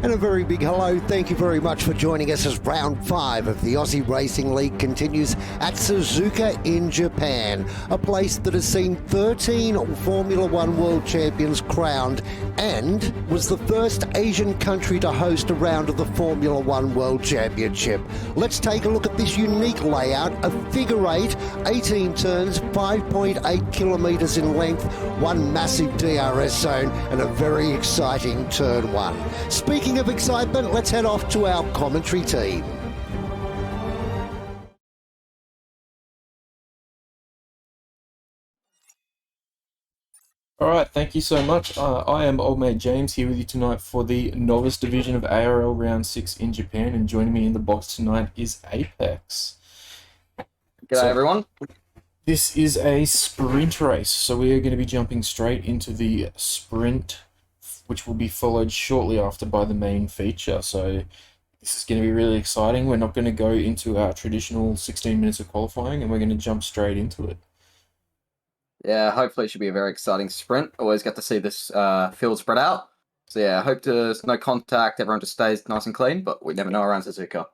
And a very big hello. Thank you very much for joining us as round 5 of the Aussie Racing League continues at Suzuka in Japan, a place that has seen 13 Formula One World Champions crowned and was the first Asian country to host a round of the Formula One World Championship. Let's take a look at this unique layout, a figure 8, 18 turns, 5.8 kilometres in length, one massive DRS zone and a very exciting turn 1. Speaking of excitement, let's head off to our commentary team. Alright, thank you so much. I am Old Mate James here with you tonight for the Novice division of ARL Round 6 in Japan, and joining me in the box tonight is Apex. G'day everyone. This is a sprint race, so we are going to be jumping straight into the sprint, which will be followed shortly after by the main feature. So this is going to be really exciting. We're not going to go into our traditional 16 minutes of qualifying, and we're going to jump straight into it. Yeah, hopefully it should be a very exciting sprint. Always get to see this field spread out. So yeah, I hope there's no contact, everyone just stays nice and clean, but we never know around Suzuka.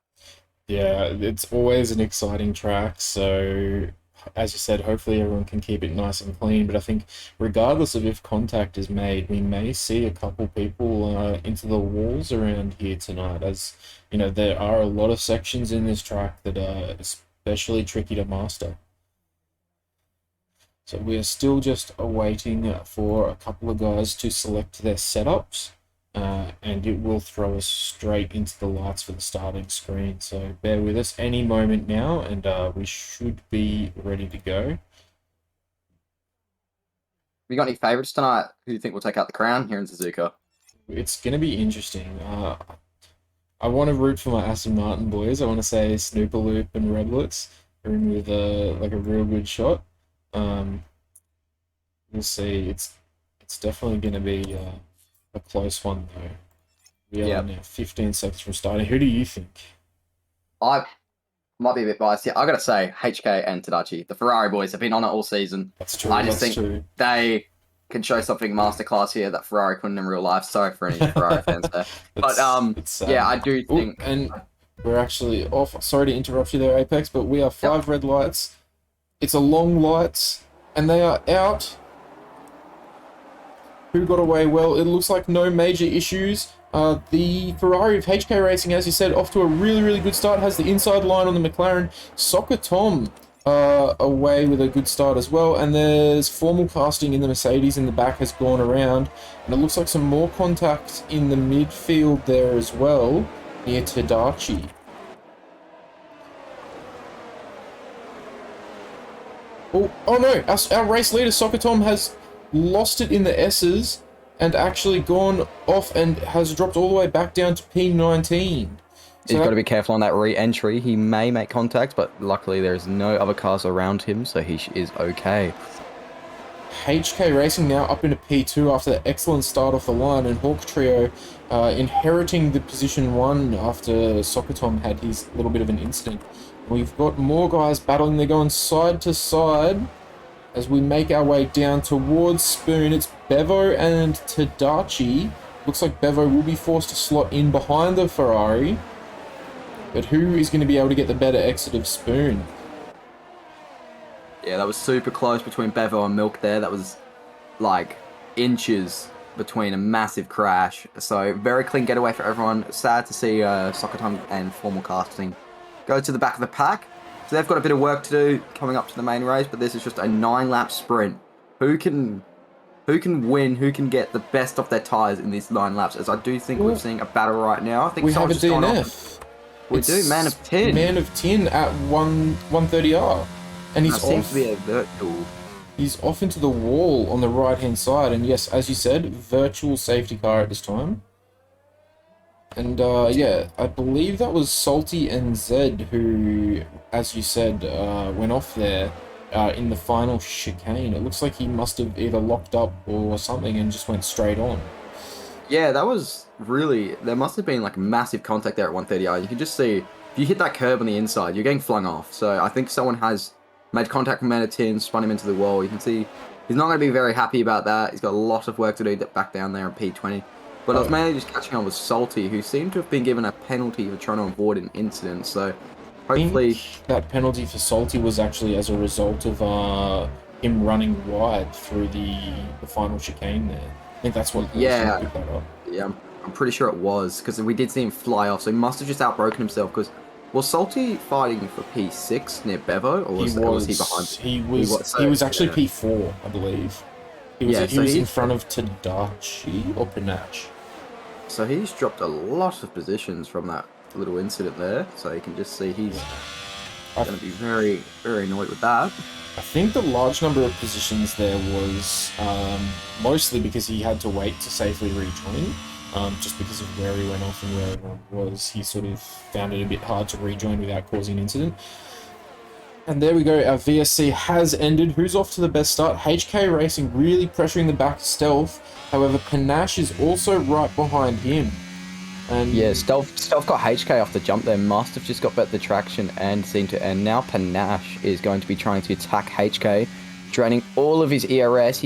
Yeah, it's always an exciting track, so as you said, hopefully everyone can keep it nice and clean. But I think regardless of if contact is made, we may see a couple people into the walls around here tonight, as you know, there are a lot of sections in this track that are especially tricky to master. So we are still just awaiting for a couple of guys to select their setups, and it will throw us straight into the lights for the starting screen. So bear with us any moment now, and we should be ready to go. You got any favourites tonight? Who do you think will take out the crown here in Suzuka? It's going to be interesting. I want to root for my Aston Martin boys. I want to say Snoopaloop and Reblitz are in with like a real good shot. We'll see. It's definitely going to be a close one though. We are now 15 seconds from starting. Who do you think? I might be a bit biased here. I gotta say, HK and Tadachi, the Ferrari boys, have been on it all season. That's true. I just think they can show something masterclass here that Ferrari couldn't in real life. Sorry for any Ferrari fans there. But yeah, I do think. And we're actually off. Sorry to interrupt you there, Apex, but we are 5 red lights. It's a long lights, and they are out. Who got away well? It looks like no major issues. The Ferrari of HK Racing, as you said, off to a really, really good start. Has the inside line on the McLaren. Soccer Tom away with a good start as well. And there's formal casting in the Mercedes in the back has gone around. And it looks like some more contact in the midfield there as well, near Tadachi. Oh no, our race leader, Soccer Tom, has lost it in the S's and actually gone off and has dropped all the way back down to P19. He's got to be careful on that re-entry. He may make contact, but luckily there's no other cars around him, so he is okay. HK Racing now up into P2 after the excellent start off the line, and Hawk Trio inheriting the position 1 after Soccer Tom had his little bit of an incident. We've got more guys battling. They're going side to side as we make our way down towards Spoon. It's Bevo and Tadachi. Looks like Bevo will be forced to slot in behind the Ferrari. But who is going to be able to get the better exit of Spoon? Yeah, that was super close between Bevo and Milk there. That was, like, inches between a massive crash. So very clean getaway for everyone. Sad to see Soccer Time and Formal Casting go to the back of the pack. So they've got a bit of work to do coming up to the main race, but this is just a 9-lap sprint. Who can win? Who can get the best of their tyres in these 9 laps? As I do think we're seeing a battle right now. I think we have a someone's just gone off. DNF. We do, man of 10. Man of 10 at 130R. And he's That seems to be a virtual. He's off into the wall on the right-hand side. And yes, as you said, virtual safety car at this time. And yeah, I believe that was Salty and Zed who, as you said, went off there in the final chicane. It looks like he must have either locked up or something and just went straight on. Yeah, that was really... There must have been like massive contact there at 130R. You can just see, if you hit that curb on the inside, you're getting flung off. So I think someone has made contact with Man of 10, spun him into the wall. You can see he's not going to be very happy about that. He's got a lot of work to do back down there in P20. But I was mainly just catching on with Salty, who seemed to have been given a penalty for trying to avoid an incident. So hopefully... I think that penalty for Salty was actually as a result of him running wide through the final chicane there. I think that's what picked that up. Yeah, I'm pretty sure it was, because we did see him fly off, so he must have just outbroken himself, because was Salty fighting for P6 near Bevo, or was he behind? He was actually P4, I believe. He was in front of Tadachi or Panache. So he's dropped a lot of positions from that little incident there, so you can just see he's going to be very, very annoyed with that. I think the large number of positions there was mostly because he had to wait to safely rejoin, just because of where he went off and where everyone was. He sort of found it a bit hard to rejoin without causing an incident. And there we go, our VSC has ended. Who's off to the best start? HK Racing really pressuring the back Stealth. However, Panache is also right behind him. And yeah, Stealth got HK off the jump there, must have just got better traction and now Panache is going to be trying to attack HK, draining all of his ERS.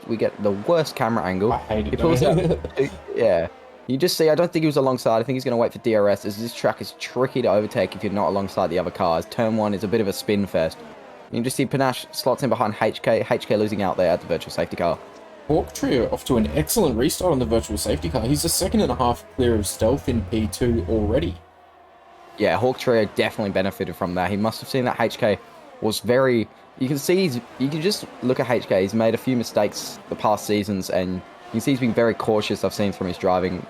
We get the worst camera angle. I hate it. He pulls out, yeah. You just see, I don't think he was alongside. I think he's going to wait for DRS, as this track is tricky to overtake if you're not alongside the other cars. Turn 1 is a bit of a spin fest. You can just see Panache slots in behind HK losing out there at the virtual safety car. Hawk Trio off to an excellent restart on the virtual safety car. He's a 2.5 clear of Stealth in P2 already. Yeah, Hawk Trio definitely benefited from that. He must have seen that HK was very... You can see, you can just look at HK. He's made a few mistakes the past seasons, and you can see he's been very cautious, I've seen from his driving.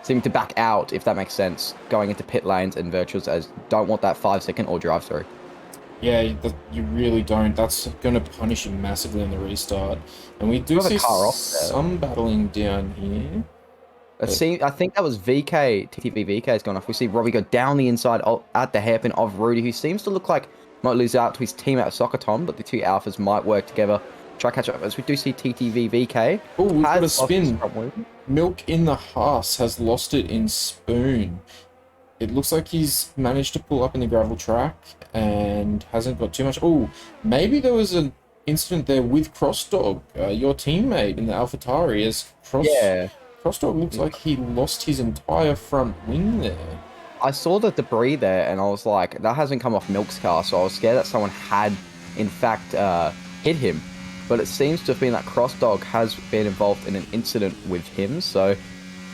Seeming to back out, if that makes sense, going into pit lanes and virtuals, as don't want that 5-second or drive through. Yeah, you really don't. That's going to punish him massively on the restart. And we do see some battling down here. I think that was VK. TTV VK has gone off. We see Robbie go down the inside at the hairpin of Rudy, who seems to look like might lose out to his teammate Soccer Tom, but the two alphas might work together. Try catch up, as we do see TTV VK. Oh, we've got a spin. Milk in the Haas has lost it in Spoon. It looks like he's managed to pull up in the gravel track and hasn't got too much. Oh, maybe there was an incident there with Crossdog, your teammate in the AlphaTauri, as Crossdog looks like he lost his entire front wing there. I saw the debris there and I was like, that hasn't come off Milk's car, so I was scared that someone had, in fact, hit him. But it seems to have been that Crossdog has been involved in an incident with him, so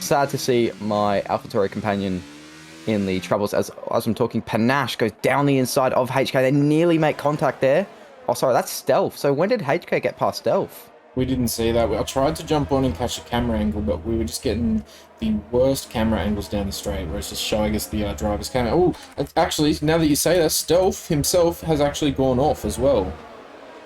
sad to see my AlphaTauri companion in the troubles. As I'm talking, Panache goes down the inside of HK. They nearly make contact there. Oh, sorry, that's Stealth. So when did HK get past Stealth? We didn't see that. I tried to jump on and catch the camera angle, but we were just getting the worst camera angles down the straight, where it's just showing us the driver's camera. Oh, actually, now that you say that, Stealth himself has actually gone off as well.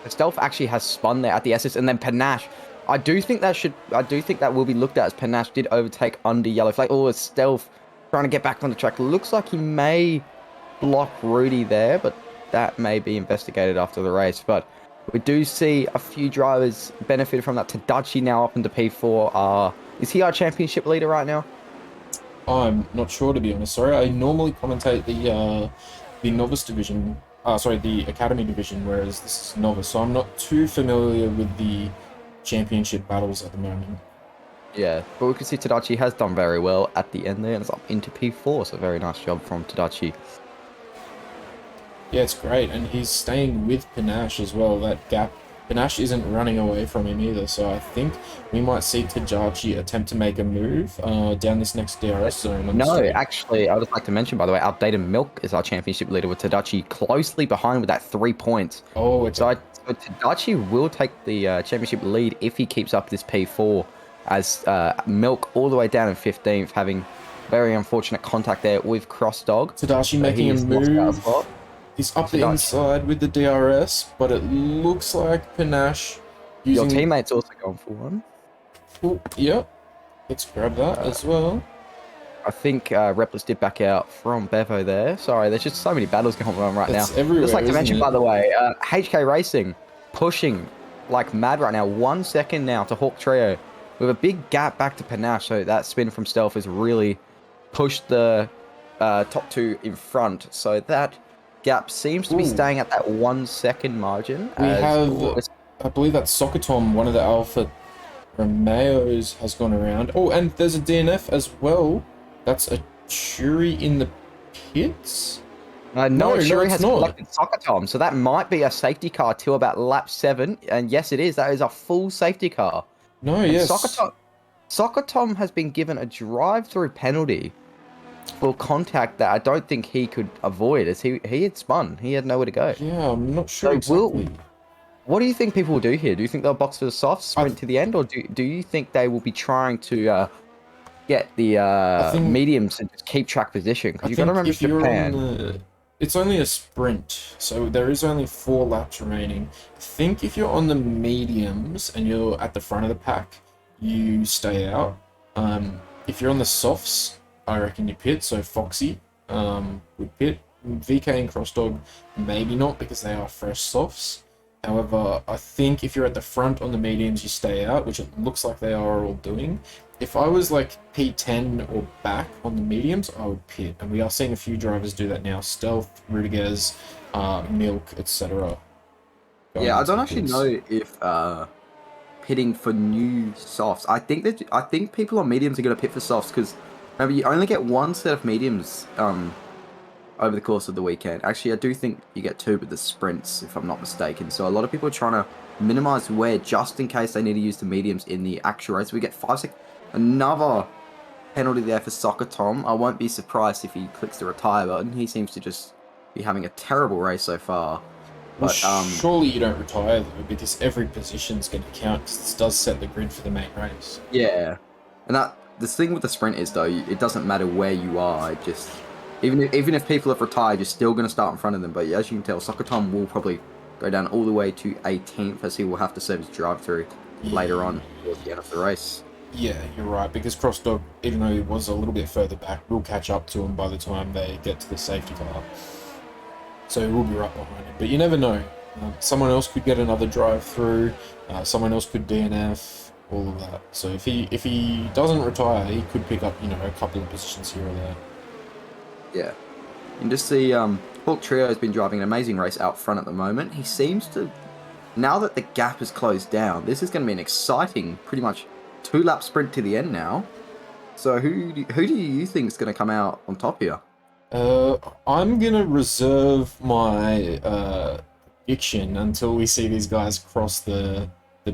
Stealth actually has spun there at the SS, and then Panache. I do think that will be looked at, as Panache did overtake under yellow flag. Oh, it's Stealth trying to get back on the track. Looks like he may block Rudy there, but that may be investigated after the race. But we do see a few drivers benefit from that. Tadachi now up into P4. Is he our championship leader right now? I'm not sure, to be honest. Sorry, I normally commentate the Novice division. The Academy division, whereas this is Novice. So I'm not too familiar with the championship battles at the moment. Yeah, but we can see Tadachi has done very well at the end there, and it's up into P4, so very nice job from Tadachi. Yeah, it's great, and he's staying with Panache as well. That gap Panache isn't running away from him either, so I think we might see Tajachi attempt to make a move down this next DRS zone. On the No, straight. actually, I would just like to mention, by the way, Outdated Milk is our championship leader with Tadachi closely behind with that 3 points. Oh, okay. So Tadachi will take the championship lead if he keeps up this P4, as Milk all the way down in 15th, having very unfortunate contact there with Cross Dog. Tadashi making a he's lost that move. spot. He's up the Tadashi. inside with the DRS, but it looks like Panache Your using... teammate's also going for one. Oh, yep. Let's grab that as well. I think Replis did back out from Bevo there. Sorry, there's just so many battles going on right It's now. everywhere, Just like to isn't mention, it? by the way, HK Racing pushing like mad right now. 1 second now to Hawk Trio with a big gap back to Panache. So that spin from Stealth has really pushed the top 2 in front. So that gap seems to be Ooh. staying at that 1 second margin. We have, I believe that's Sokotom, one of the Alpha Romeos has gone around. Oh, and there's a DNF as well. That's a Churi in the pits? No, Shuri it's has not. collected Sokotom, so that might be a safety car till about lap 7. And yes, it is. That is a full safety car. No, And yes. Sokotom has been given a drive-through penalty for contact that I don't think he could avoid, as he had spun. He had nowhere to go. Yeah, I'm not sure So exactly. What do you think people will do here? Do you think they'll box for the soft, sprint to the end, or do you think they will be trying to get the think- mediums and just keep track position? Because I you've got to think remember if you're Japan. on the... It's only a sprint, so there is only 4 laps remaining. I think if you're on the mediums and you're at the front of the pack, you stay out. If you're on the softs, I reckon you pit, so Foxy would pit. VK and Crossdog, maybe not, because they are fresh softs. However, I think if you're at the front on the mediums, you stay out, which it looks like they are all doing. If I was like P10 or back on the mediums, I would pit. And we are seeing a few drivers do that now. Stealth, Rudiges, Milk, etc. Yeah, I don't actually know if pitting for new softs. I think people on mediums are going to pit for softs because remember you only get 1 set of mediums over the course of the weekend. Actually, I do think you get 2 with the sprints, if I'm not mistaken. So a lot of people are trying to minimize wear just in case they need to use the mediums in the actual race. We get 5 seconds. Another penalty there for Soccer Tom. I won't be surprised if he clicks the retire button. He seems to just be having a terrible race so far. Well, But surely you don't retire though, because every position's going to count, because this does set the grid for the main race. yeah, and the thing with the sprint is though, it doesn't matter where you are. It just even if people have retired, you're still going to start in front of them. But as you can tell, Soccer Tom will probably go down all the way to 18th, as he will have to serve his drive-through later on towards the end of the race. Yeah, you're right, because Crossdog, even though he was a little bit further back, will catch up to him by the time they get to the safety car. So he will be right behind him. But you never know. Someone else could get another drive-through, someone else could DNF, all of that. So if he doesn't retire, he could pick up, a couple of positions here or there. Yeah, you can just see Hawk Trio has been driving an amazing race out front at the moment. He seems to, now that the gap has closed down, this is going to be an exciting, pretty much 2-lap sprint to the end now. So who do you think is going to come out on top here? I'm gonna reserve my prediction until we see these guys cross the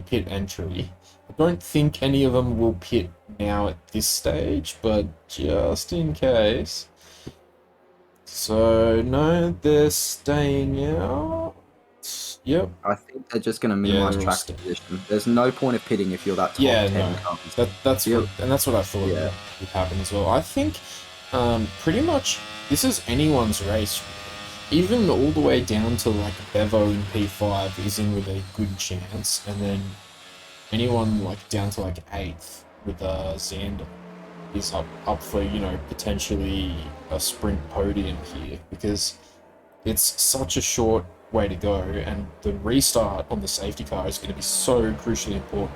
pit entry. I don't think any of them will pit now at this stage, but just in case. So no, they're staying out. Yep. I think they're just going to minimize they'll track stay. position. There's no point of pitting if you're that top Yeah, 10 no. cars. That's Yeah. what I thought Yeah. would happen as well. I think pretty much this is anyone's race. Even all the way down to like Bevo in P5 is in with a good chance, and then anyone like down to like 8th with Xander is up for potentially a sprint podium here, because it's such a short way to go, and the restart on the safety car is going to be so crucially important.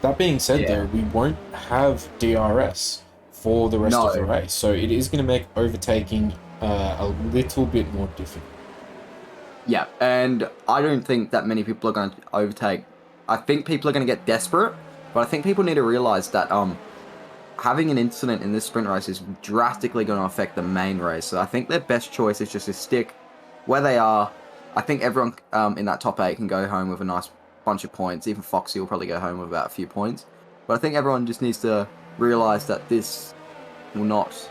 That being said, Yeah. though, we won't have DRS for the rest of the No. race, so it is going to make overtaking a little bit more difficult. Yeah, and I don't think that many people are going to overtake. I think people are going to get desperate, but I think people need to realize that having an incident in this sprint race is drastically going to affect the main race. So I think their best choice is just to stick where they are, I think everyone in that top 8 can go home with a nice bunch of points. Even Foxy will probably go home with about a few points. But I think everyone just needs to realise that this will not...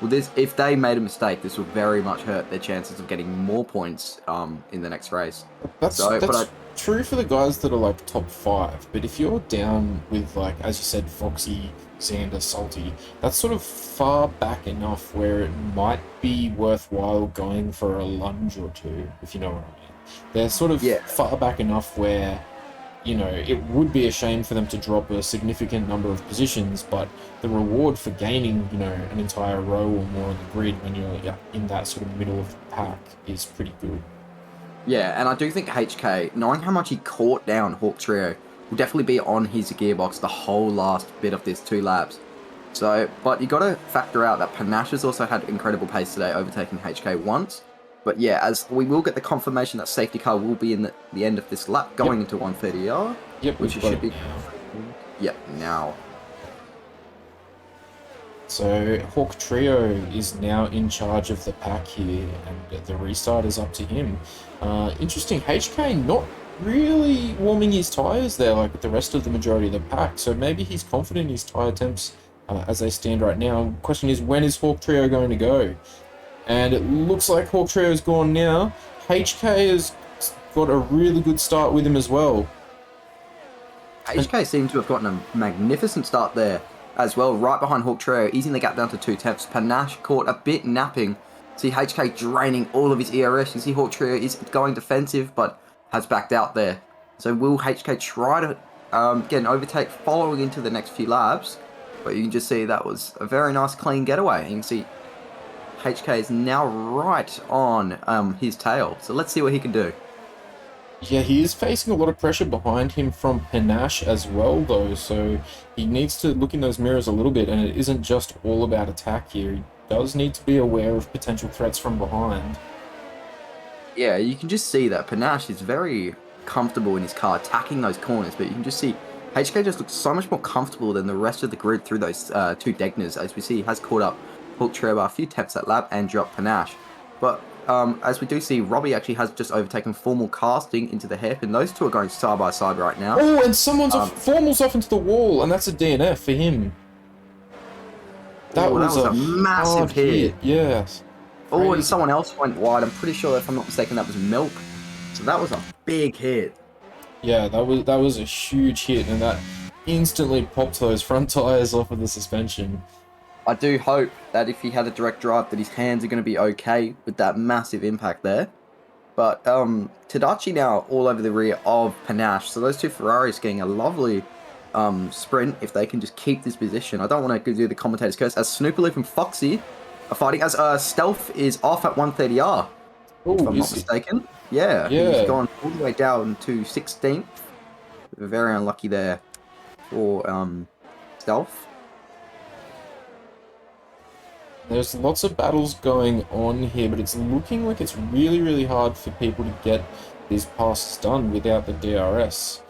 Well, if they made a mistake, this will very much hurt their chances of getting more points in the next race. That's true for the guys that are like top 5, but if you're down with, like, as you said, Foxy, Xander, Salty, that's sort of far back enough where it might be worthwhile going for a lunge or two, if you know what I mean. They're sort of far back enough where, you know, it would be a shame for them to drop a significant number of positions, but the reward for gaining, you know, an entire row or more on the grid when you're in that sort of middle of the pack is pretty good. Yeah, and I do think HK, knowing how much he caught down Hawk Trio, will definitely be on his gearbox the whole last bit of this 2 laps. So, but you got to factor out that Panache has also had incredible pace today, overtaking HK once. But yeah, as we will get the confirmation that safety car will be in the end of this lap, going into 130R. Yep, which should be. Yep, now. So Hawk Trio is now in charge of the pack here, and the restart is up to him. Interesting, HK not really warming his tyres there like the rest of the majority of the pack, so maybe he's confident in his tyre temps as they stand right now. Question is, when is Hawk Trio going to go? And it looks like Hawk Trio is gone now. HK has got a really good start with him as well. HK seems to have gotten a magnificent start there as well, right behind Hawk Trio, easing the gap down to 2 tenths. Panache caught a bit napping. See HK draining all of his ERS. You see Hawk Trio is going defensive, but has backed out there. So will HK try to get an overtake following into the next few laps? But you can just see that was a very nice clean getaway. You can see HK is now right on his tail. So let's see what he can do. Yeah, he is facing a lot of pressure behind him from Panache as well, though, so he needs to look in those mirrors a little bit, and it isn't just all about attack here. He does need to be aware of potential threats from behind. Yeah, you can just see that Panache is very comfortable in his car, attacking those corners, but you can just see HK just looks so much more comfortable than the rest of the grid through those 2 Degners. As we see, he has caught up Hawk Trio by a few taps that lap and dropped Panache. But as we do see, Robbie actually has just overtaken Formal Casting into the hairpin. Those 2 are going side by side right now. Oh, and someone's Formal's off into the wall, and that's a DNF for him. That was a massive hit. Yes. Oh, and someone else went wide. I'm pretty sure, if I'm not mistaken, that was Milk. So that was a big hit. Yeah, that was a huge hit, and that instantly popped those front tyres off of the suspension. I do hope that if he had a direct drive, that his hands are going to be okay with that massive impact there. But Tadachi now all over the rear of Panache. So those 2 Ferraris getting a lovely sprint if they can just keep this position. I don't want to do the commentator's curse, as Snoopaloop and Foxy are fighting, as Stealth is off at 130R. Ooh, if I'm not mistaken. Yeah, he's gone all the way down to 16th. Very unlucky there for Stealth. There's lots of battles going on here, but it's looking like it's really, really hard for people to get these passes done without the DRS.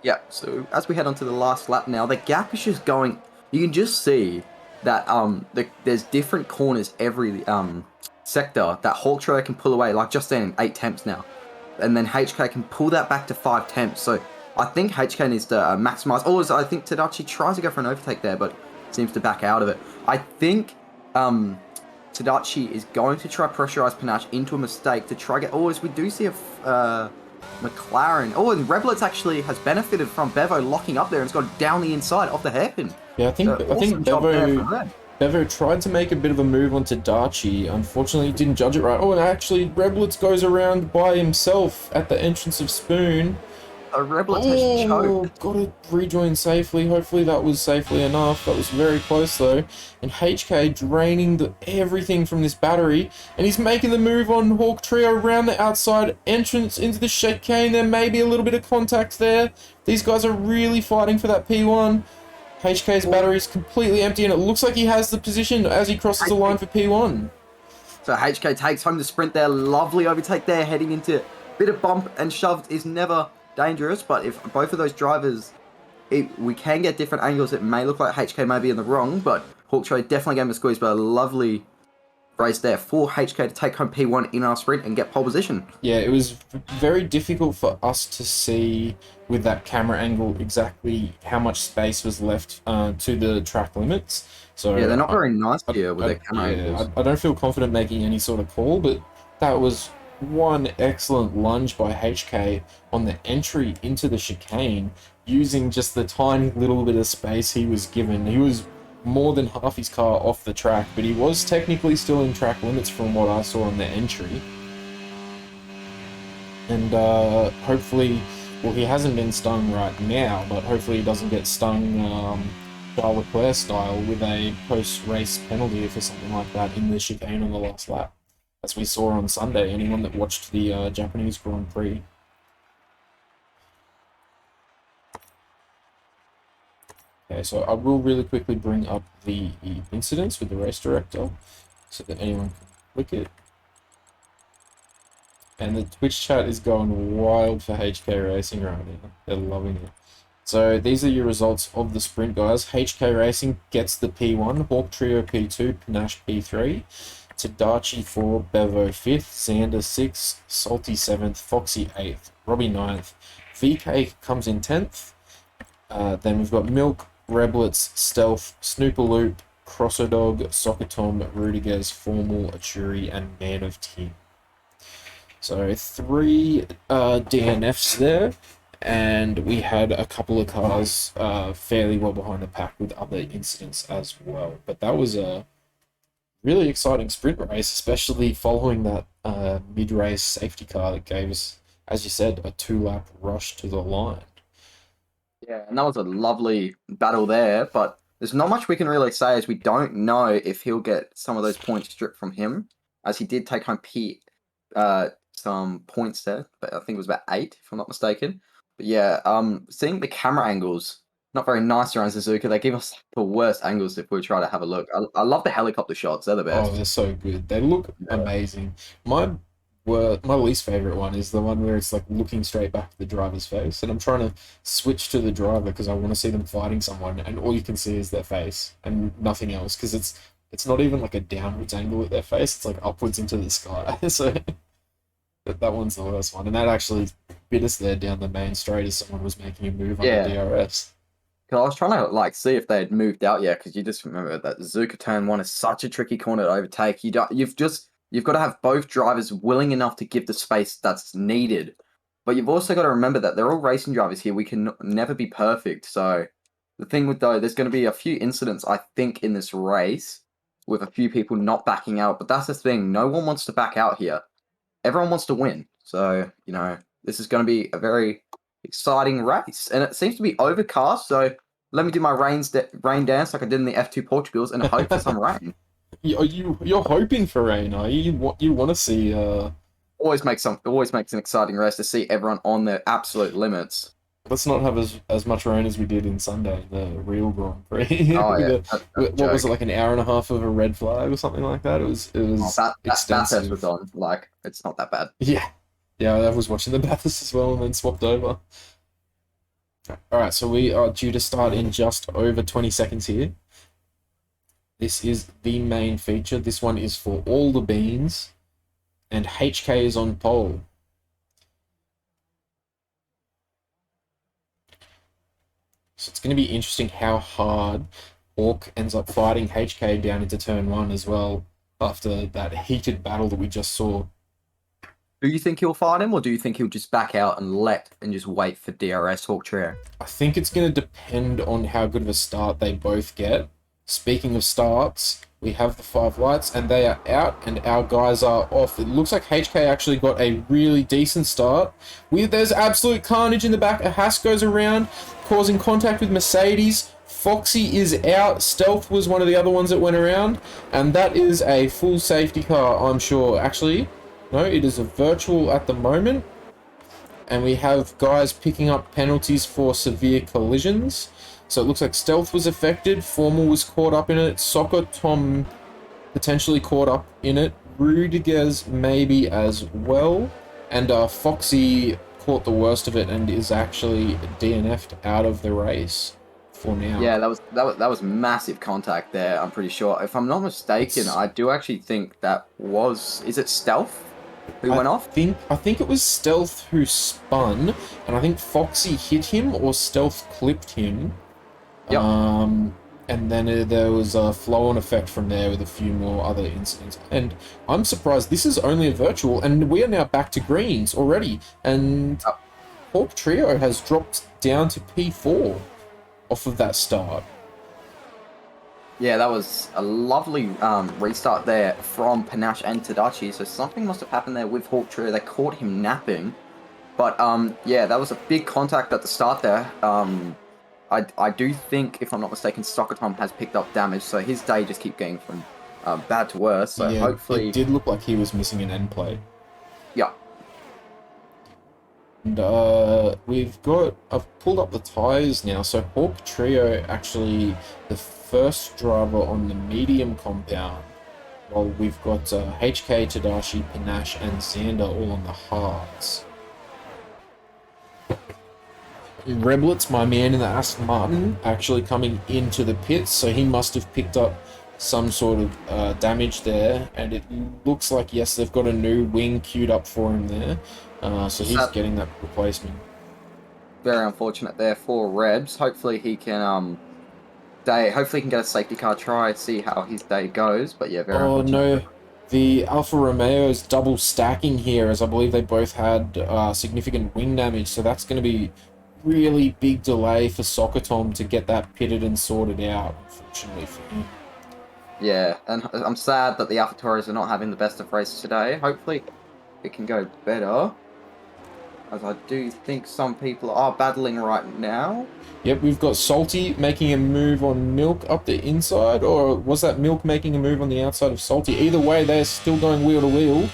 Yeah, so as we head on to the last lap now, the gap is just going... You can just see that there's different corners every sector that Hawk Trio can pull away, like just then 8 temps now. And then HK can pull that back to 5 temps. So I think HK needs to maximize... Oh, I think Tadachi tries to go for an overtake there, but seems to back out of it. I think... Tadachi is going to try pressurize Panache into a mistake to try get... Oh, as we do see a McLaren. Oh, and Reblitz actually has benefited from Bevo locking up there and it's gone down the inside of the hairpin. Yeah, I think Bevo tried to make a bit of a move on Tadachi. Unfortunately, he didn't judge it right. Oh, and actually, Reblitz goes around by himself at the entrance of Spoon. Reblitz has choked. Got to rejoin safely. Hopefully that was safely enough. That was very close though. And HK draining everything from this battery. And he's making the move on Hawk Trio around the outside entrance into the chicane. There may be a little bit of contact there. These guys are really fighting for that P1. HK's battery is completely empty and it looks like he has the position as he crosses the line for P1. So HK takes home the sprint there. Lovely overtake there, heading into a bit of bump and shoved is never dangerous, but if both of those drivers, we can get different angles. It may look like HK may be in the wrong, but Hawk Trio definitely gave him a squeeze, but a lovely race there for HK to take home P1 in our sprint and get pole position. Yeah, it was very difficult for us to see with that camera angle exactly how much space was left to the track limits. So Yeah, they're not very nice here with their camera angles. I don't feel confident making any sort of call, but that was one excellent lunge by HK on the entry into the chicane, using just the tiny little bit of space he was given. He was more than half his car off the track, but he was technically still in track limits from what I saw on the entry. And hopefully, well, he hasn't been stung right now, but hopefully he doesn't get stung Charles Leclerc style with a post-race penalty for something like that in the chicane on the last lap, as we saw on Sunday. Anyone that watched the Japanese Grand Prix. Okay, so I will really quickly bring up the incidents with the race director so that anyone can click it. And the Twitch chat is going wild for HK Racing right now. They're loving it. So these are your results of the sprint, guys. HK Racing gets the P1, Hawk Trio P2, Panache P3, Tadachi 4, Bevo 5th, Xander 6th, Salty 7th, Foxy 8th, Robbie 9th, VK comes in 10th. Then we've got Milk, Reblets, Stealth, Snoopaloop, Crossodog, Soccer Tom, Rudiges, Formal, Achuri, and Man of Team. So 3 DNFs there, and we had a couple of cars fairly well behind the pack with other incidents as well. But that was a really exciting sprint race, especially following that mid-race safety car that gave us, as you said, a 2-lap rush to the line. Yeah, and that was a lovely battle there, but there's not much we can really say, as we don't know if he'll get some of those points stripped from him, as he did take home some points there, but I think it was about 8, if I'm not mistaken. But yeah, seeing the camera angles, not very nice around Suzuka. They give us the worst angles if we try to have a look. I love the helicopter shots. They're the best. Oh, they're so good. They look amazing. My least favorite one is the one where it's like looking straight back at the driver's face, and I'm trying to switch to the driver because I want to see them fighting someone, and all you can see is their face and nothing else, because it's not even like a downwards angle at their face. It's like upwards into the sky. So that one's the worst one, and that actually bit us there down the main straight as someone was making a move on the DRS. Because I was trying to see if they had moved out yet, because you just remember that Zuka turn 1 is such a tricky corner to overtake. You've got to have both drivers willing enough to give the space that's needed. But you've also got to remember that they're all racing drivers here. We can never be perfect. So the thing there's going to be a few incidents, I think, in this race with a few people not backing out. But that's the thing. No one wants to back out here. Everyone wants to win. So, this is going to be a very exciting race. And it seems to be overcast. So let me do my rain dance like I did in the F2 Portugals and hope for some rain. You're hoping for rain, are you? You want to see? Always makes an exciting race to see everyone on their absolute limits. Let's not have as much rain as we did in Sunday, the real Grand Prix. Oh yeah, what was it, like an hour and a half of a red flag or something like that? It was extensive. Bathurst was on. Like, it's not that bad. Yeah, I was watching the Bathurst as well and then swapped over. All right, so we are due to start in just over 20 seconds here. This is the main feature. This one is for all the beans, and HK is on pole. So it's going to be interesting how hard Hawk ends up fighting HK down into turn 1 as well, after that heated battle that we just saw. Do you think he'll fight him, or do you think he'll just back out and just wait for DRS Hawk Trio? I think it's going to depend on how good of a start they both get. Speaking of starts, we have the 5 lights, and they are out, and our guys are off. It looks like HK actually got a really decent start. There's absolute carnage in the back. A Haas goes around, causing contact with Mercedes. Foxy is out. Stealth was one of the other ones that went around, and that is a full safety car, I'm sure. Actually, no, it is a virtual at the moment, and we have guys picking up penalties for severe collisions. So it looks like Stealth was affected, Formal was caught up in it, Soccer Tom potentially caught up in it, Rudiges maybe as well, and Foxy caught the worst of it and is actually DNF'd out of the race for now. Yeah, that was massive contact there. I'm pretty sure. If I'm not mistaken, I do actually think that was. Is it Stealth who went off? I think it was Stealth who spun, and I think Foxy hit him or Stealth clipped him. Yep. And then there was a flow-on effect from there with a few more other incidents. And I'm surprised this is only a virtual, and we are now back to greens already. And Hawk Trio has dropped down to P4 off of that start. Yeah, that was a lovely restart there from Panache and Tadachi. So something must have happened there with Hawk Trio. They caught him napping. But yeah, that was a big contact at the start there. I do think, if I'm not mistaken, Sokotom has picked up damage, so his day just keeps getting from bad to worse. So yeah, hopefully, it did look like he was missing an end plate. Yeah. And I've pulled up the tyres now. So Hawk Trio actually the first driver on the medium compound, while we've got HK, Tadashi, Panache, and Xander all on the hards. Reblitz, my man in the Aston Martin, actually coming into the pits, so he must have picked up some sort of damage there, and it looks like, yes, they've got a new wing queued up for him there, so he's getting that replacement. Very unfortunate there for Rebs. Hopefully he can hopefully he can get a safety car try, see how his day goes, but yeah, very unfortunate. Oh no, the Alfa Romeo's double stacking here, as I believe they both had significant wing damage, so that's going to be really big delay for Sokotom to get that pitted and sorted out, unfortunately for him. Yeah, and I'm sad that the AlphaTauris are not having the best of races today. Hopefully it can go better, as I do think some people are battling right now. Yep, we've got Salty making a move on Milk up the inside, or was that Milk making a move on the outside of Salty? Either way, they're still going wheel to wheel.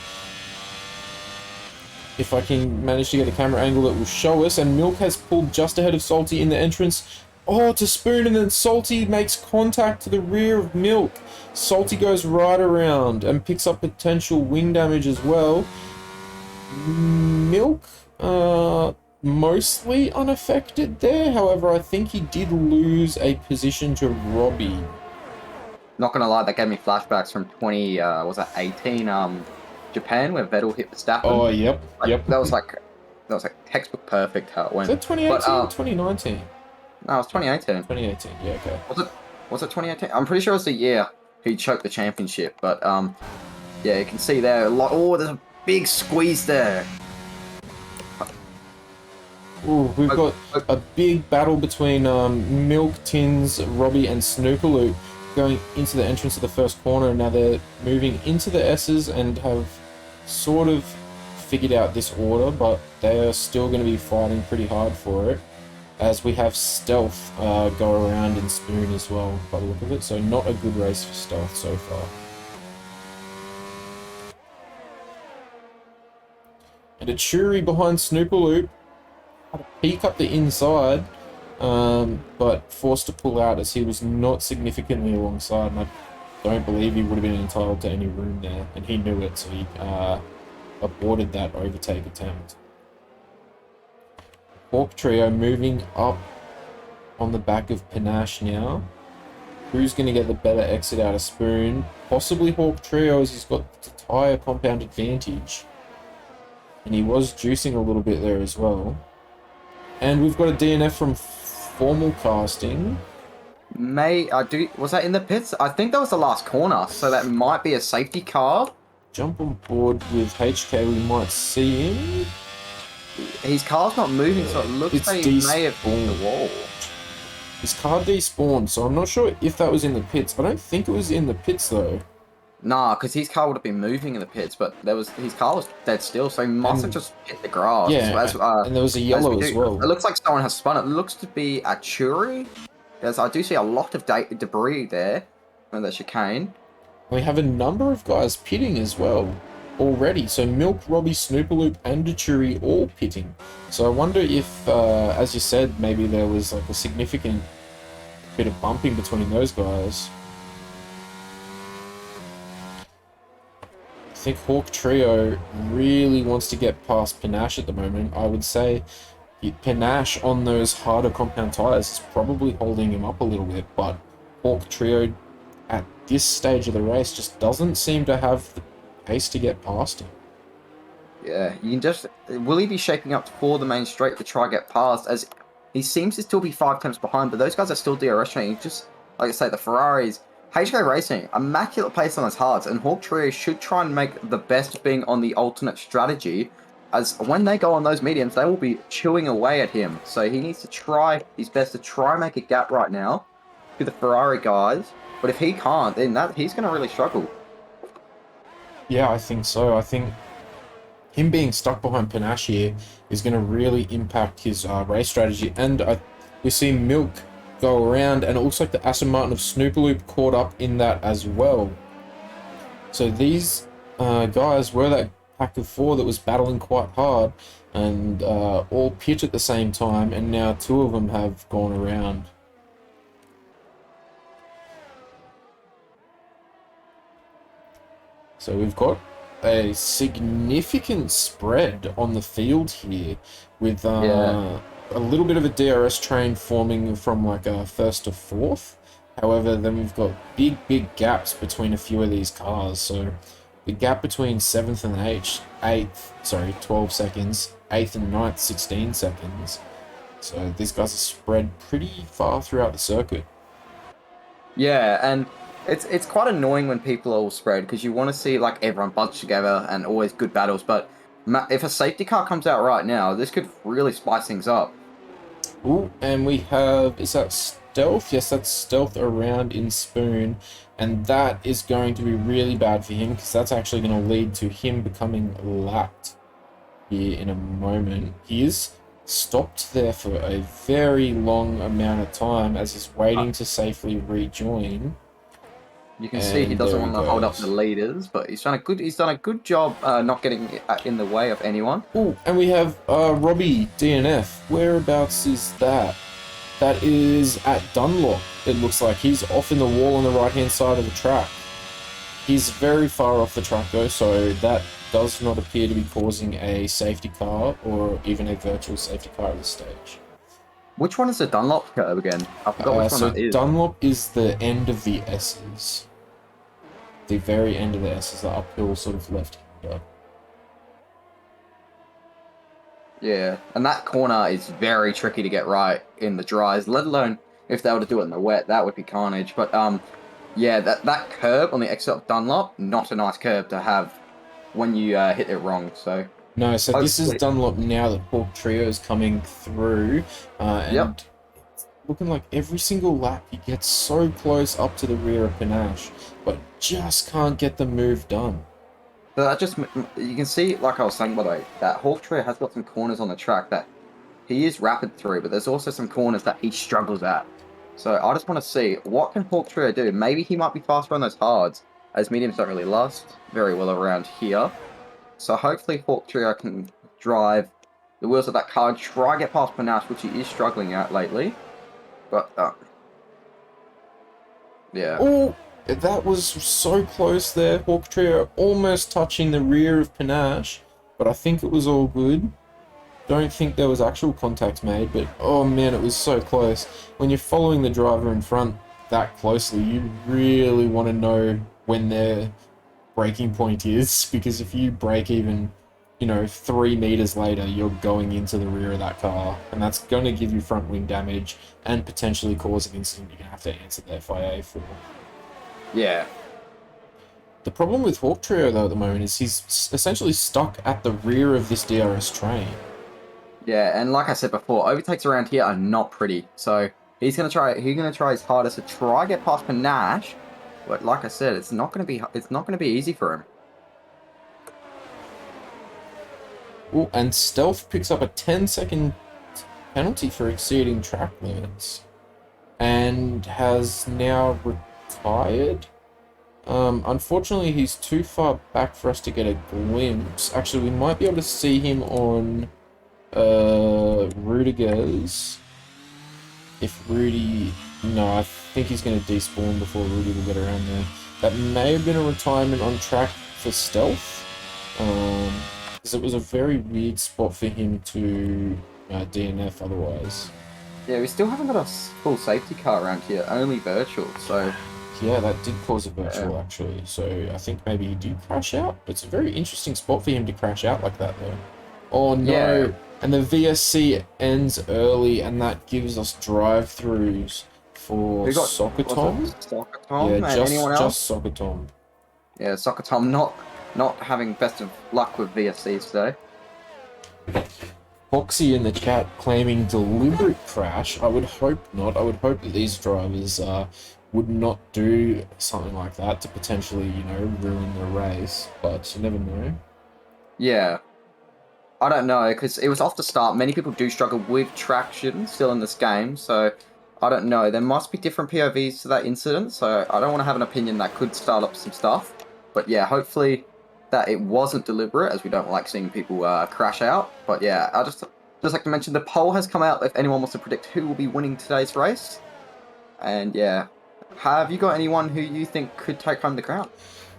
If I can manage to get a camera angle that will show us, and Milk has pulled just ahead of Salty in the entrance. Oh, to Spoon, and then Salty makes contact to the rear of Milk. Salty goes right around and picks up potential wing damage as well. Milk, mostly unaffected there. However, I think he did lose a position to Robbie. Not gonna lie, that gave me flashbacks from 18 Japan, where Vettel hit Verstappen. Oh, yep, yep. That was like textbook perfect how it went. Was that 2018 or 2019? No, it was 2018. 2018, yeah, okay. Was it 2018? I'm pretty sure it was the year he choked the championship, but yeah, you can see there a lot. Oh, there's a big squeeze there. Ooh, we've got a big battle between Milk, Tins, Robbie, and Snoopaloop going into the entrance of the first corner. Now they're moving into the S's and have sort of figured out this order, but they are still going to be fighting pretty hard for it, as we have Stealth go around in Spoon as well, by the look of it. So not a good race for Stealth so far. And a Churi behind Snoopaloop. Had a peek up the inside, but forced to pull out as he was not significantly alongside, and I don't believe he would have been entitled to any room there, and he knew it, so he aborted that overtake attempt. Hawk Trio moving up on the back of Panache now. Who's going to get the better exit out of Spoon? Possibly Hawk Trio, as he's got the tyre compound advantage. And he was juicing a little bit there as well. And we've got a DNF from Formal Casting. Was that in the pits? I think that was the last corner, so that might be a safety car. Jump on board with HK, we might see him. His car's not moving, so it looks like he may have hit the wall. His car despawned, so I'm not sure if that was in the pits. I don't think it was in the pits though. Nah, because his car would have been moving in the pits, but his car was dead still, so he must have just hit the grass. Yeah, so and there was a yellow as well. It looks like someone has spun it. It looks to be a Churi. Yes, I do see a lot of debris there on the chicane. We have a number of guys pitting as well already. So Milk, Robbie, Snoopaloop, and Dechuri all pitting. So I wonder if, as you said, maybe there was like a significant bit of bumping between those guys. I think Hawk Trio really wants to get past Panache at the moment. I would say Panache on those harder compound tyres is probably holding him up a little bit, but Hawk Trio at this stage of the race just doesn't seem to have the pace to get past him. Yeah, you can just... Will he be shaping up for the main straight to try get past? As he seems to still be 5 tenths behind, but those guys are still DRS training. Just, like I say, the Ferraris... HK Racing, immaculate pace on his hards, and Hawk Trio should try and make the best of being on the alternate strategy, as when they go on those mediums, they will be chewing away at him. So he needs to try his best to try and make a gap right now to the Ferrari guys, but if he can't, then he's going to really struggle. Yeah, I think so. I think him being stuck behind Panache here is going to really impact his race strategy. And we see Milk go around, and it looks like the Aston Martin of Snoopaloop caught up in that as well. So these guys were that pack of 4 that was battling quite hard, and all pit at the same time, and now 2 of them have gone around. So we've got a significant spread on the field here, with a little bit of a DRS train forming from like a 1st to 4th. However, then we've got big gaps between a few of these cars. So the gap between 7th and 8th, 12 seconds, 8th and 9th, 16 seconds. So these guys are spread pretty far throughout the circuit. Yeah, and it's quite annoying when people are all spread, because you want to see like everyone bunched together and always good battles. But if a safety car comes out right now, this could really spice things up. Ooh, and we have, is that Stealth? Yes, that's Stealth around in Spoon, and that is going to be really bad for him, because that's actually going to lead to him becoming lapped here in a moment. He is stopped there for a very long amount of time as he's waiting to safely rejoin. You can see he doesn't want to hold up the leaders, but he's done a good job not getting in the way of anyone. Oh, and we have Robbie DNF. Whereabouts is that? That is at Dunlop. It looks like he's off in the wall on the right-hand side of the track. He's very far off the track though, so that does not appear to be causing a safety car or even a virtual safety car at this stage. Which one is the Dunlop curve again? I forgot which one that is. Dunlop is the end of the S's. The very end of the S's, the uphill sort of left-hander. Yeah, and that corner is very tricky to get right in the dries, let alone if they were to do it in the wet, that would be carnage. But yeah, that curb on the exit of Dunlop, not a nice curb to have when you hit it wrong. So no, so this is Dunlop now that Hawk Trio is coming through, and it's looking like every single lap he gets so close up to the rear of Panache, but just can't get the move done. So that just, you can see, like I was saying by the way, that Hawk Trio has got some corners on the track that he is rapid through, but there's also some corners that he struggles at. So I just want to see, what can Hawk Trio do? Maybe he might be faster on those hards, as mediums don't really last very well around here. So hopefully Hawk Trio can drive the wheels of that car and try to get past Panache, which he is struggling at lately. But, yeah. Oh, that was so close there. Hawk Trio almost touching the rear of Panache, but I think it was all good. Don't think there was actual contact made, but oh man, it was so close. When you're following the driver in front that closely, you really want to know when their braking point is, because if you brake even, 3 meters later, you're going into the rear of that car, and that's going to give you front wing damage and potentially cause an incident you're going to have to answer the FIA for. Yeah. The problem with Hawk Trio though at the moment is he's essentially stuck at the rear of this DRS train. Yeah, and like I said before, overtakes around here are not pretty. So he's gonna try his hardest to try get past Panache, but like I said, it's not gonna be easy for him. Ooh, and Stealth picks up a 10-second penalty for exceeding track limits, and has now retired. Unfortunately, he's too far back for us to get a glimpse. Actually, we might be able to see him on Rudiger's. If Rudy... No, I think he's going to despawn before Rudy will get around there. That may have been a retirement on track for Stealth. Because it was a very weird spot for him to DNF otherwise. Yeah, we still haven't got a full safety car around here, only virtual, so... Yeah, that did cause a virtual actually. So I think maybe he did crash out. It's a very interesting spot for him to crash out like that though. Oh no! Yeah. And the VSC ends early, and that gives us drive-throughs for We got Soccer Tom. Soccer Tom, Yeah, and anyone else? just Soccer Tom. Yeah, Soccer Tom not having best of luck with VSCs today. Foxy in the chat claiming deliberate crash. I would hope not. I would hope that these drivers would not do something like that to potentially, you know, ruin the race. But you never know. Yeah. I don't know, because it was off the start. Many people do struggle with traction still in this game, so I don't know. There must be different POVs to that incident, so I don't want to have an opinion that could start up some stuff. But yeah, hopefully that it wasn't deliberate, as we don't like seeing people crash out. But yeah, I just like to mention the poll has come out if anyone wants to predict who will be winning today's race. And yeah, have you got anyone who you think could take home the crown?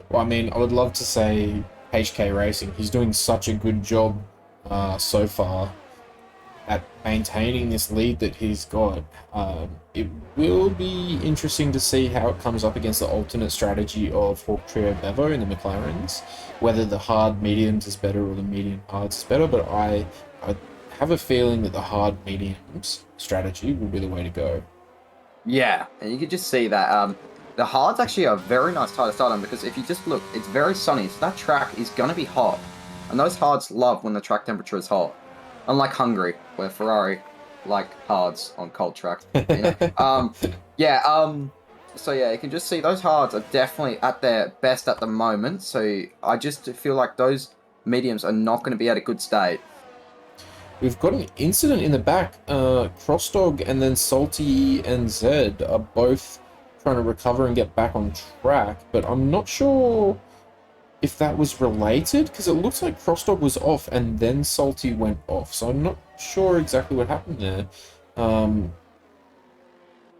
Well, I mean, I would love to say HK Racing. He's doing such a good job so far at maintaining this lead that he's got. It will be interesting to see how it comes up against the alternate strategy of Hawk Trio Bevo in the McLarens, whether the hard mediums is better or the medium hards is better, but I have a feeling that the hard mediums strategy will be the way to go. Yeah, and you can just see that the hards actually are a very nice tire to start on, because if you just look, it's very sunny, so that track is going to be hot. And those hards love when the track temperature is hot. Unlike Hungary, where Ferrari like hards on cold track. You know? So yeah, you can just see those hards are definitely at their best at the moment. So I just feel like those mediums are not going to be at a good state. We've got an incident in the back. Crossdog and then Salty and Zed are both trying to recover and get back on track, but I'm not sure if that was related, because it looks like Crossdog was off and then Salty went off, so I'm not sure exactly what happened there.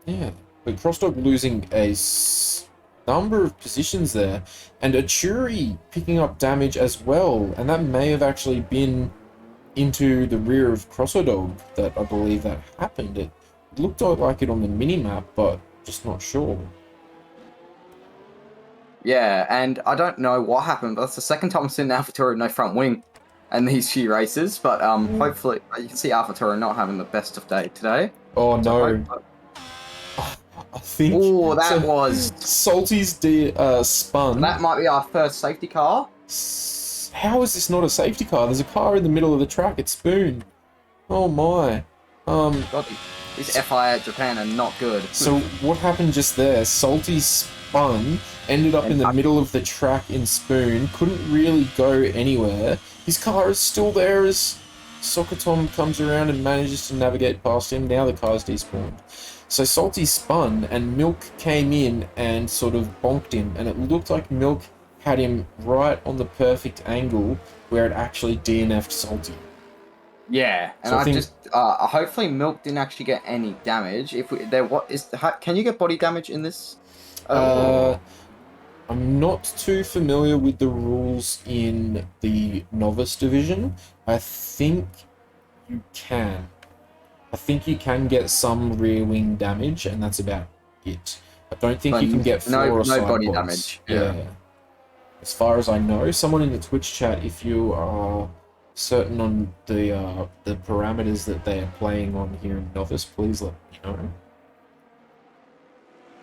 Yeah, but Crossdog losing a number of positions there, and Achuri picking up damage as well, and that may have actually been into the rear of Crossodog that I believe that happened. It looked like it on the mini-map, but just not sure. Yeah, and I don't know what happened, but that's the second time I've seen AlphaTauri with no front wing in these few races, but hopefully you can see AlphaTauri not having the best of day today. Oh So no. I think... Oh, that was... Salty's spun. That might be our first safety car. How is this not a safety car? There's a car in the middle of the track. It's Spoon. Oh my. God, these FI at Japan are not good. So what happened just there? Salty spun, ended up in the middle of the track in Spoon, couldn't really go anywhere. His car is still there as Soccer Tom comes around and manages to navigate past him. Now the car's despawned. So Salty spun, and Milk came in and sort of bonked him, and it looked like Milk had him right on the perfect angle where it actually DNF'd Salty. Yeah, and So hopefully Milk didn't actually get any damage. Can you get body damage in this? I'm not too familiar with the rules in the Novice division. I think you can. I think you can get some rear wing damage, and that's about it. I don't think you can get floor or side body pods. damage. Yeah. As far as I know, someone in the Twitch chat, if you are certain on the parameters that they are playing on here in Novice, please let me know.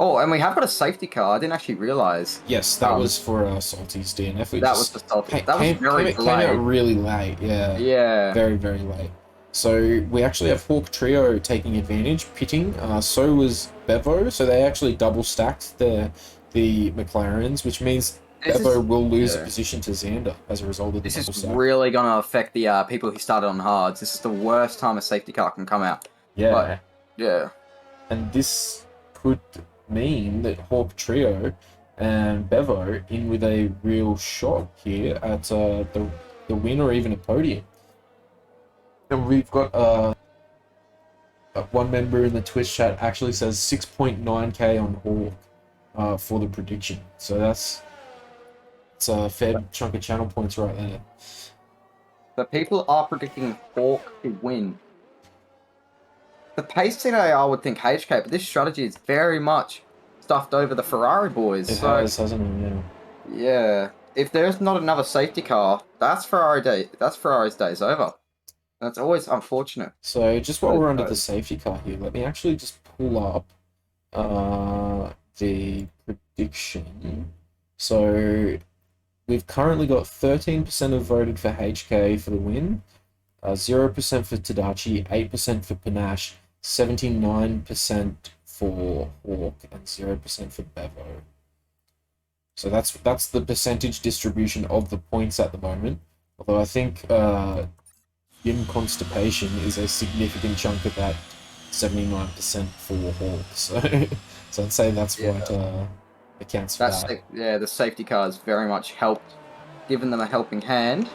Oh, and we have got a safety car. I didn't actually realise. Yes, that was for Salty's DNF. That was the Salty. That was very came out really late, yeah. Yeah. Very, very late. So we actually have Hawk Trio taking advantage, pitting. So was Bevo. So they actually double stacked the McLarens, which means Bevo will lose a position to Xander as a result of the double stack. This is really going to affect the people who started on hards. This is the worst time a safety car can come out. Yeah. But, yeah. And this could mean that Hawk Trio and Bevo in with a real shot here at the win or even a podium. And we've got one member in the Twitch chat actually says 6.9k on Hawk for the prediction. So it's a fair chunk of channel points right there. The people are predicting Hawk to win. the pace today, I would think HK, but this strategy is very much stuffed over the Ferrari boys. It So has, hasn't it? Yeah. yeah, if there's not another safety car, that's Ferrari's day's over. That's always unfortunate. So just while we're under the Goes. safety car here, let me actually just pull up the prediction. So we've currently got 13% have voted for HK for the win, 0% for Tadachi, 8% for Panache, 79% for Hawk, and 0% for Bevo. So that's the percentage distribution of the points at the moment. Although I think Yin Constipation is a significant chunk of that 79% for Hawk. So I'd say that's what accounts for that. The safety car has very much helped, given them a helping hand.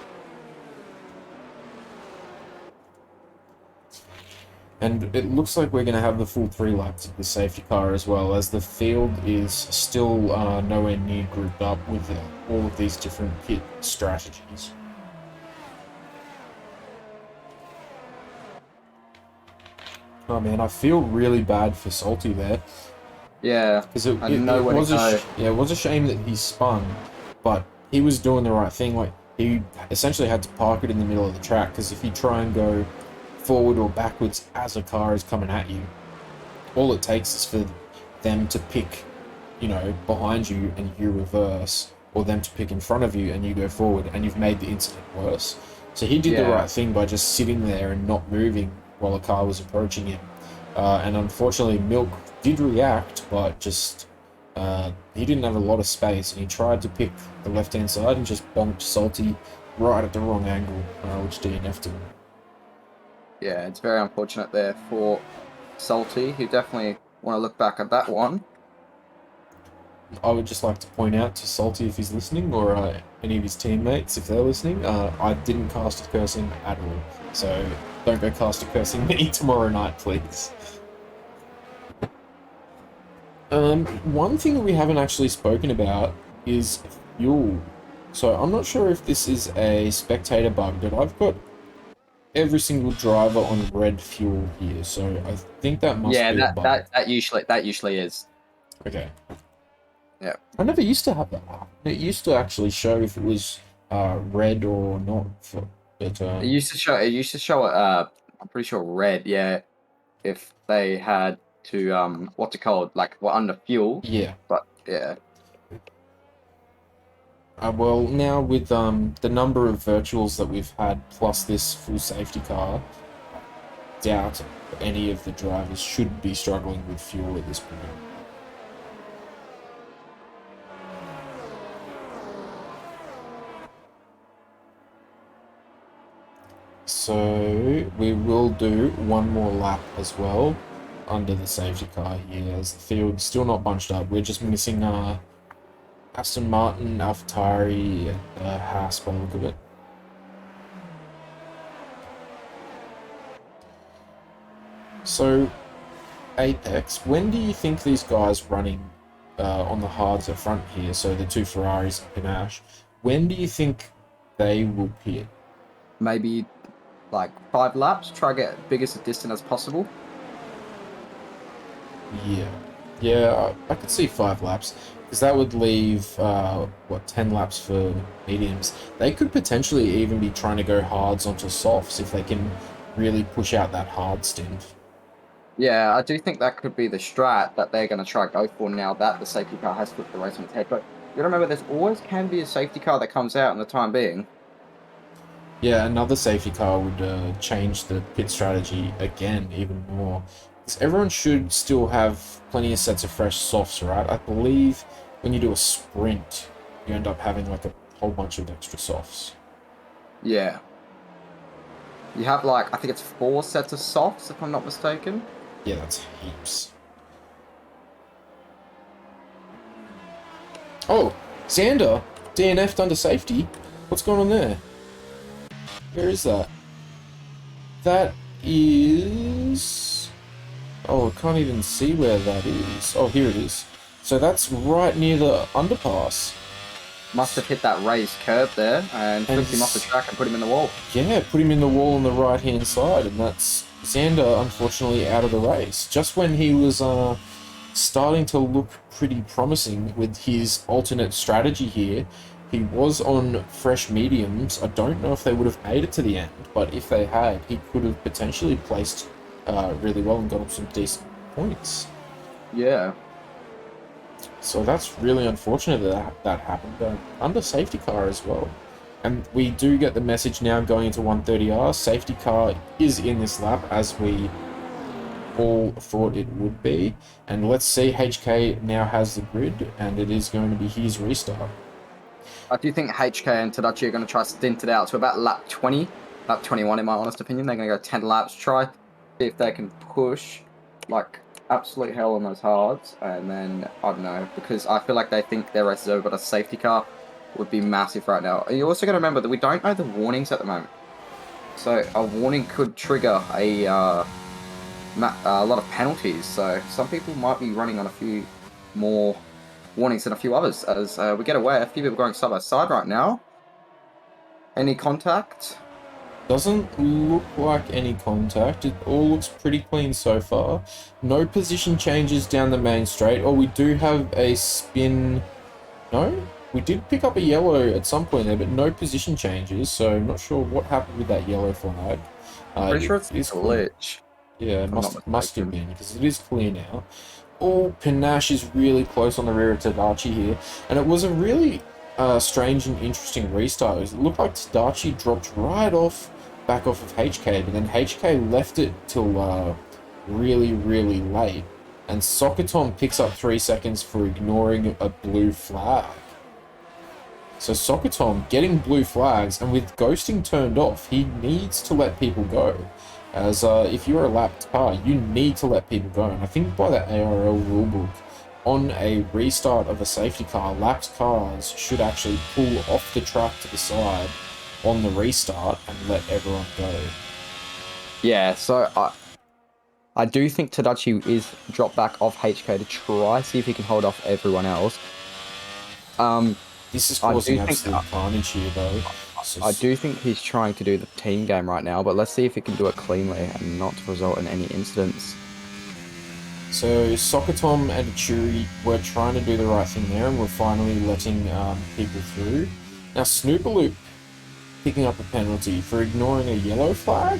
And it looks like we're going to have the full 3 laps of the safety car as well, as the field is still nowhere near grouped up with all of these different pit strategies. Oh man, I feel really bad for Salty there. Yeah, Because it was a shame that he spun, but he was doing the right thing. Like, he essentially had to park it in the middle of the track, because if you try and go forward or backwards as a car is coming at you, all it takes is for them to pick, behind you and you reverse, or them to pick in front of you and you go forward, and you've made the incident worse. So he did the right thing by just sitting there and not moving while a car was approaching him. And unfortunately, Milk did react, but just he didn't have a lot of space, and he tried to pick the left-hand side and just bonked Salty right at the wrong angle, which DNF'd him. Yeah, it's very unfortunate there for Salty, who definitely want to look back at that one. I would just like to point out to Salty, if he's listening, or any of his teammates, if they're listening, I didn't cast a cursing at all. So don't go cast a cursing me tomorrow night, please. One thing that we haven't actually spoken about is fuel. So I'm not sure if this is a spectator bug, but I've got every single driver on red fuel here, so I think that must be a bug. that usually is. Okay. Yeah. I never used to have that. It used to actually show if it was red or not. But It used to show I'm pretty sure red. Yeah, if they had to what's it called, like we're under fuel. yeah. But yeah. Well, now with the number of virtuals that we've had plus this full safety car, I doubt any of the drivers should be struggling with fuel at this point. So we will do one more lap as well under the safety car here, as the field's still not bunched up. We're just missing Aston Martin, AlphaTauri, and Haas by the look of it. So, Apex, when do you think these guys running on the hards at front here, so the 2 Ferraris and Panache, when do you think they will pit? Maybe like 5 laps, try to get biggest a distance as possible. Yeah, I could see 5 laps, because that would leave 10 laps for mediums. They could potentially even be trying to go hards onto softs if they can really push out that hard stint. Yeah, I do think that could be the strat that they're going to try to go for now that the safety car has flipped the race on its head. But you got to remember, there's always can be a safety car that comes out in the time being. Yeah, another safety car would change the pit strategy again even more. Because everyone should still have plenty of sets of fresh softs, right? I believe when you do a sprint, you end up having like a whole bunch of extra softs. Yeah. You have I think it's 4 sets of softs, if I'm not mistaken. Yeah, that's heaps. Oh, Xander DNF'd under safety. What's going on there? Where is that? That is... Oh, I can't even see where that is. Oh, here it is. So that's right near the underpass. Must have hit that raised curb there and flipped him off the track and put him in the wall. Yeah, put him in the wall on the right-hand side, and that's Xander, unfortunately, out of the race. Just when he was starting to look pretty promising with his alternate strategy here, he was on fresh mediums. I don't know if they would have made it to the end, but if they had, he could have potentially placed really well and got up some decent points. Yeah. So that's really unfortunate that happened. Under safety car as well. And we do get the message now going into 130R. Safety car is in this lap, as we all thought it would be. And let's see, HK now has the grid, and it is going to be his restart. I do think HK and Tadachi are going to try to stint it out to about lap 20, lap 21 in my honest opinion. They're going to go 10 laps, try, see if they can push like absolute hell on those hards. And then, I don't know, because I feel like they think their race is over, but a safety car would be massive right now. You also got to remember that we don't know the warnings at the moment. So a warning could trigger a lot of penalties. So some people might be running on a few more warnings than a few others. As we get away, a few people going side by side right now. Any contact? Doesn't look like any contact. It all looks pretty clean so far. No position changes down the main straight. Oh, we do have a spin. No? We did pick up a yellow at some point there, but no position changes, so I'm not sure what happened with that yellow flag. Pretty sure it's a glitch. Yeah, it must have been, because it is clear now. Oh, Panache is really close on the rear of Tadachi here, and it was a really strange and interesting restart. It looked like Tadachi dropped right back off of HK, but then HK left it till really, really late, and Sokotom picks up 3 seconds for ignoring a blue flag. So Sokotom getting blue flags, and with ghosting turned off, he needs to let people go. As if you're a lapped car, you need to let people go. And I think by the ARL rulebook, on a restart of a safety car, lapped cars should actually pull off the track to the side on the restart and let everyone go. Yeah, so I do think Tadachi is dropped back off HK to try see if he can hold off everyone else. This is causing absolute carnage here, though. I do think he's trying to do the team game right now, but let's see if he can do it cleanly and not result in any incidents. So Sokotom and Achuri were trying to do the right thing there, and we're finally letting people through. Now Snoopaloop picking up a penalty for ignoring a yellow flag,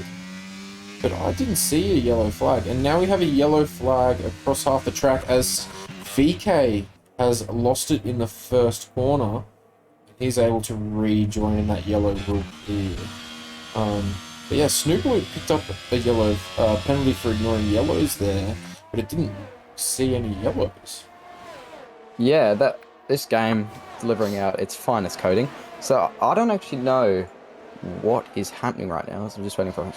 but I didn't see a yellow flag, and now we have a yellow flag across half the track as VK has lost it in the first corner. He's able to rejoin in that yellow rule clear. But yeah, Snoopaloop picked up a yellow penalty for ignoring yellows there, but it didn't see any yellows. Yeah, this game delivering out its finest coding. So I don't actually know what is happening right now. So I'm just waiting for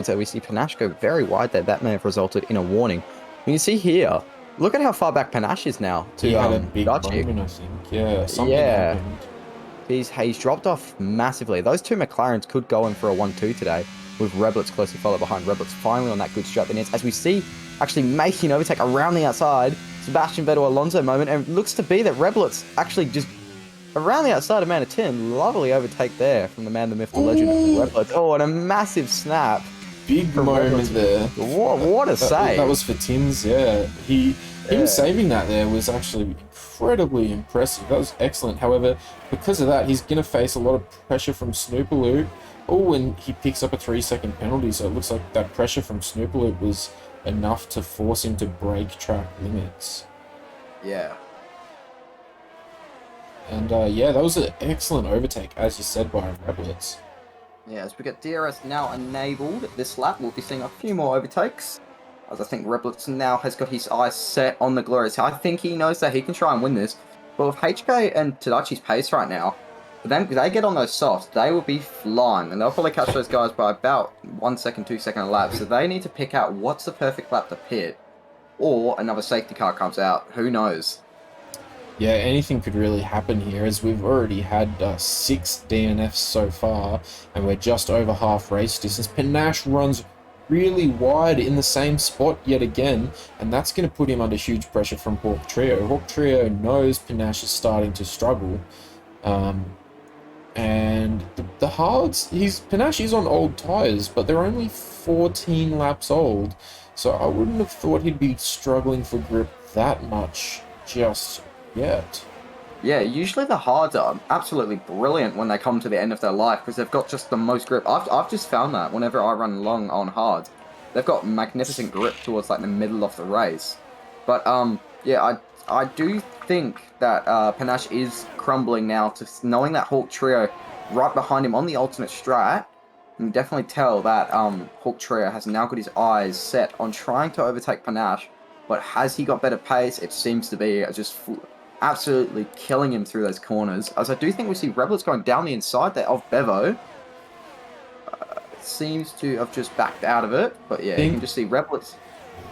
so we see Panache go very wide there. That may have resulted in a warning. You can see here, look at how far back Panache is now to He had a big Dachi. moment, I think. Yeah, something happened. He's dropped off massively. Those two McLarens could go in for a 1-2 today, with Reblitz closely followed behind. Reblitz finally on that good strat that is, as we see, actually making an overtake around the outside. Sebastian Vettel Alonso moment, and it looks to be that Reblitz actually just around the outside of Man of Tin. Lovely overtake there from the man, the myth, the legend of Reblitz. Oh, and a massive snap. Big moment there. What a save. That was for Tins, yeah. Him saving that there was actually incredibly impressive. That was excellent. However, because of that, he's going to face a lot of pressure from Snoopaloop. Oh, and he picks up a 3-second penalty, so it looks like that pressure from Snoopaloop was enough to force him to break track limits. Yeah. And yeah, that was an excellent overtake, as you said, by Reblitz. Yeah, as we get DRS now enabled this lap, we'll be seeing a few more overtakes. As I think Reblitz now has got his eyes set on the Glorious. I think he knows that he can try and win this. But with HK and Tadachi's pace right now, for them, if they get on those softs, they will be flying. And they'll probably catch those guys by about 1 second, 2 second a lap. So they need to pick out what's the perfect lap to pit. Or another safety car comes out. Who knows? Yeah, anything could really happen here, as we've already had 6 DNFs so far, and we're just over half race distance. Panache runs really wide in the same spot yet again, and that's going to put him under huge pressure from Hawk Trio. Hawk Trio knows Panache is starting to struggle, And the hards, Panache is on old tyres, but they're only 14 laps old, so I wouldn't have thought he'd be struggling for grip that much just yet. Yeah, usually the hards are absolutely brilliant when they come to the end of their life because they've got just the most grip. I've just found that whenever I run long on hards, they've got magnificent grip towards like the middle of the race. But yeah, I do think that Panache is crumbling now to knowing that Hawk Trio right behind him on the alternate strat. You can definitely tell that Hawk Trio has now got his eyes set on trying to overtake Panache. But has he got better pace? It seems to be just absolutely killing him through those corners. As I do think we see Rebels going down the inside there of Bevo. Seems to have just backed out of it. But yeah, you can just see Rebels.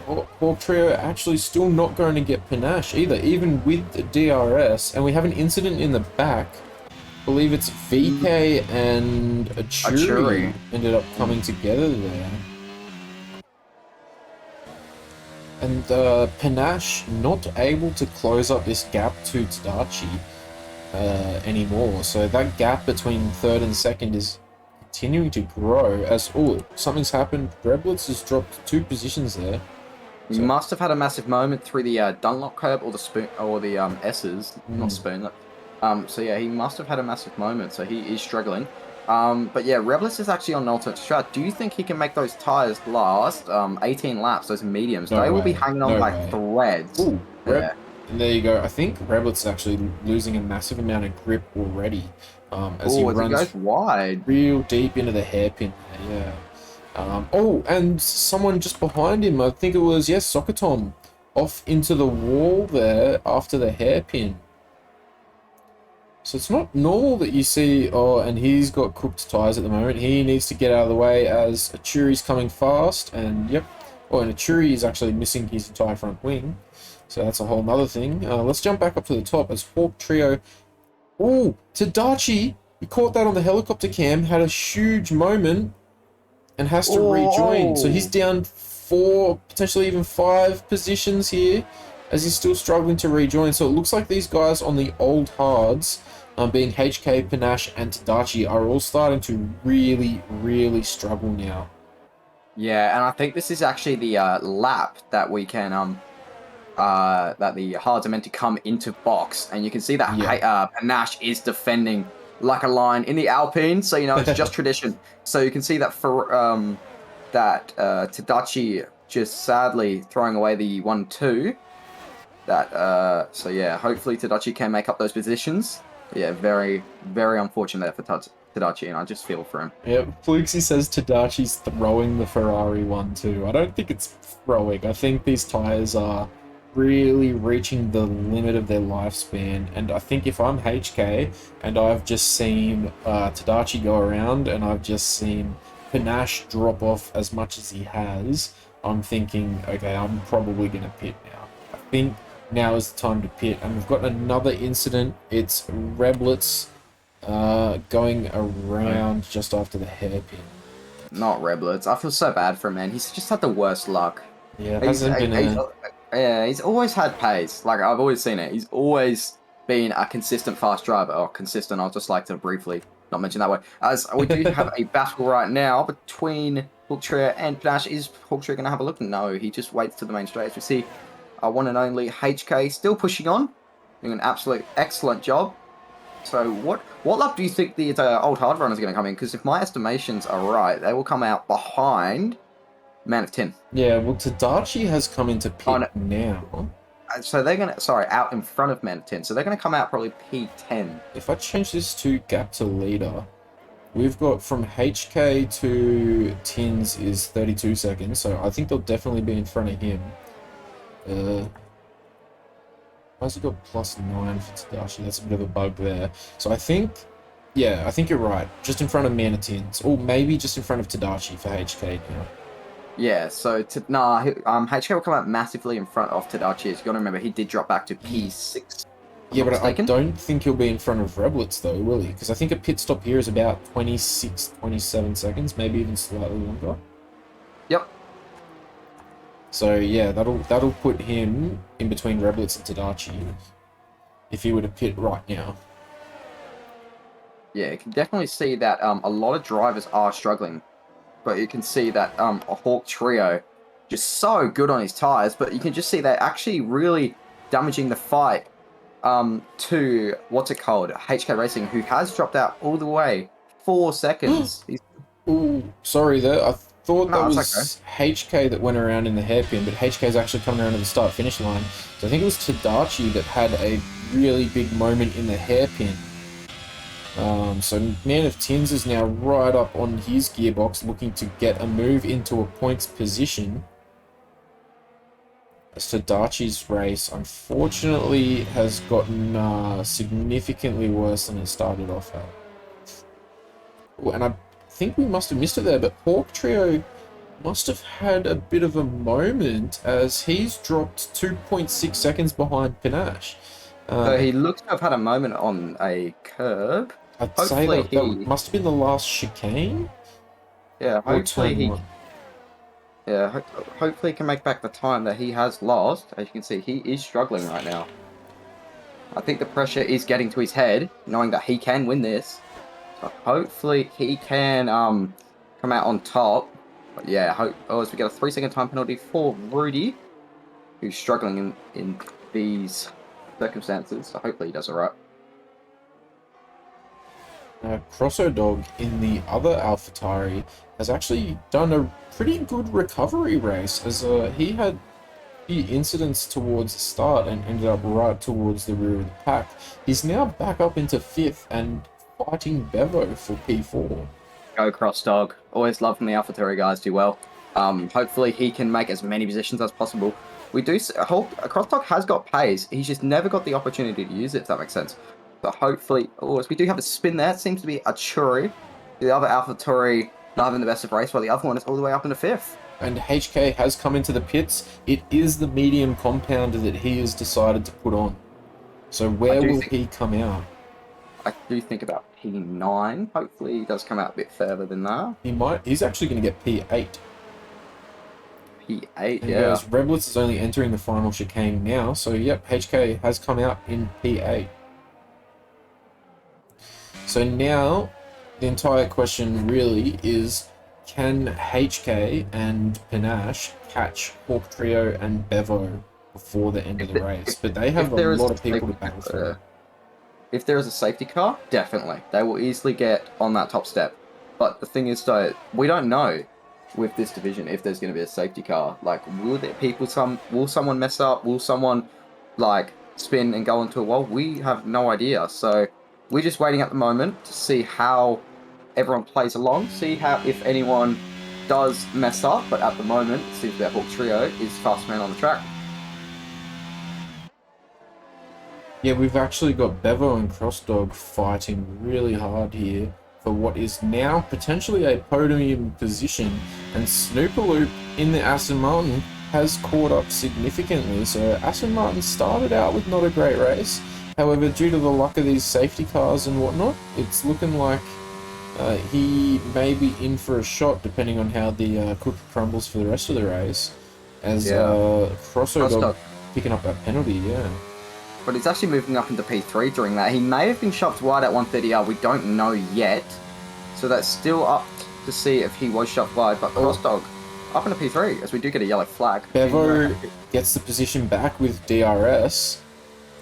Hawk Trio actually still not going to get Panache either, even with the DRS. And we have an incident in the back. I believe it's VK and Achuri ended up coming together there. And Panache not able to close up this gap to Tadachi anymore. So that gap between third and second is continuing to grow as, something's happened. Reblitz has dropped 2 positions there. He must have had a massive moment through the Dunlop curb or the spoon or the S's, not spoon. So yeah, he must have had a massive moment. So he is struggling. But yeah, Rebels is actually on an alternate strat. Do you think he can make those tires last 18 laps, those mediums? They will be hanging on by threads. Ooh, and there you go. I think Rebels is actually losing a massive amount of grip already as he runs wide, real deep into the hairpin there, yeah. And someone just behind him, I think it was, Sokotom, off into the wall there after the hairpin. So it's not normal that you see, and he's got cooked tyres at the moment. He needs to get out of the way as Achuri's coming fast, and and Achuri is actually missing his entire front wing. So that's a whole nother thing. Let's jump back up to the top as Hawk Trio. Oh, Tadachi, he caught that on the helicopter cam, had a huge moment, and has to rejoin. So he's down 4, potentially even 5 positions here, as he's still struggling to rejoin. So it looks like these guys on the old hards, being HK, Panache, and Tadachi, are all starting to really, really struggle now. Yeah, and I think this is actually the lap that we can that the hards are meant to come into box, and you can see that Panache is defending like a lion in the Alpine, so it's just tradition. So you can see that for Tadachi just sadly throwing away the 1-2. So yeah, hopefully Tadachi can make up those positions. Yeah, very, very unfortunate there for Tadachi, and I just feel for him. Yeah, Fluxy says Tadachi's throwing the Ferrari 1-2. I don't think it's throwing. I think these tyres are really reaching the limit of their lifespan, and I think if I'm HK and I've just seen Tadachi go around and I've just seen Panache drop off as much as he has, I'm thinking, okay, I'm probably going to pit now. I think now is the time to pit, and we've got another incident. It's Reblitz going around just after the hairpin. Not Reblitz. I feel so bad for him, man. He's just had the worst luck. Yeah, he's always had pace. Like, I've always seen it. He's always been a consistent fast driver. Or consistent, I'd just like to briefly not mention that way. As we do have a battle right now between Hawk Trio and Panache. Is Hawk Trio going to have a look? No, he just waits to the main straight. As we see our one and only HK still pushing on, doing an absolute excellent job. So what lap do you think the old hard runners are going to come in? Because if my estimations are right, they will come out behind Man of Tin. Yeah, well, Tadachi has come into pit now. So they're going to, out in front of Man of Tin. So they're going to come out probably P10. If I change this to gap to leader, we've got from HK to Tins is 32 seconds. So I think they'll definitely be in front of him. Why's it got +9 for Tadachi? That's a bit of a bug there. So I think you're right. Just in front of Man of Tins. Or maybe just in front of Tadachi for HK now. Yeah, so HK will come out massively in front of Tadachi. As you got to remember, he did drop back to P6. Yeah, but I don't think he'll be in front of Reblitz though, will he? Because I think a pit stop here is about 26, 27 seconds, maybe even slightly longer. Yep. So yeah, that'll put him in between Reblitz and Tadachi if he were to pit right now. Yeah, you can definitely see that a lot of drivers are struggling, but you can see that a Hawk Trio just so good on his tires, but you can just see they're actually really damaging the fight to what's it called, HK Racing, who has dropped out all the way 4 seconds. Ooh, sorry there. I thought that No, it's okay. was HK that went around in the hairpin, but HK's actually coming around to the start-finish line. So I think it was Tadachi that had a really big moment in the hairpin. So Man of Tins is now right up on his gearbox, looking to get a move into a points position. Tadachi's race, unfortunately, has gotten significantly worse than it started off at. And I think we must have missed it there, but Hawk Trio must have had a bit of a moment as he's dropped 2.6 seconds behind Panache. So he looks to have had a moment on a curb. I'd say Hopefully that must have been the last chicane. Yeah, Or hopefully turn one. hopefully he can make back the time that he has lost. As you can see, he is struggling right now. I think the pressure is getting to his head, knowing that he can win this. So hopefully he can come out on top. But yeah, as we get a 3-second time penalty for Rudy, who's struggling in these circumstances. So hopefully he does alright. Crosso Dog in the other AlphaTauri has actually done a pretty good recovery race, as he had few incidents towards the start and ended up right towards the rear of the pack. He's now back up into 5th and fighting Bevo for P4. Go Cross Dog. Always love when the AlphaTauri guys do well. Hopefully he can make as many positions as possible. We do Cross Dog has got pace. He's just never got the opportunity to use it, if that makes sense. So hopefully, as we do have a spin there, it seems to be a Churi. The other AlphaTauri not having the best of race, while the other one is all the way up into 5th. And HK has come into the pits. It is the medium compounder that he has decided to put on. So where will he come out? I do think about P9. Hopefully he does come out a bit further than that. He might. He's actually going to get P8. P8, yeah. Reblis is only entering the final chicane now. So yep, HK has come out in P8. So now the entire question really is, can HK and Panache catch Hawk Trio and Bevo before the end of the race? But they have a lot of people to battle for. If there is a safety car, definitely. They will easily get on that top step. But the thing is, though, we don't know with this division if there's going to be a safety car. Like, will someone mess up? Will someone, like, spin and go into a wall? We have no idea. So we're just waiting at the moment to see how everyone plays along, see if anyone does mess up. But at the moment, it seems that Hawk Trio is fast man on the track. Yeah, we've actually got Bevo and Crossdog fighting really hard here for what is now potentially a podium position, and Snoopaloop in the Aston Martin has caught up significantly. So Aston Martin started out with not a great race. However, due to the luck of these safety cars and whatnot, it's looking like he may be in for a shot depending on how the cookie crumbles for the rest of the race. As Crossdog picking up that penalty, yeah. But he's actually moving up into P3 during that. He may have been shoved wide at 130R. We don't know yet. So that's still up to see if he was shoved wide. But Crossdog up into P3 as we do get a yellow flag. Bevo gets the position back with DRS.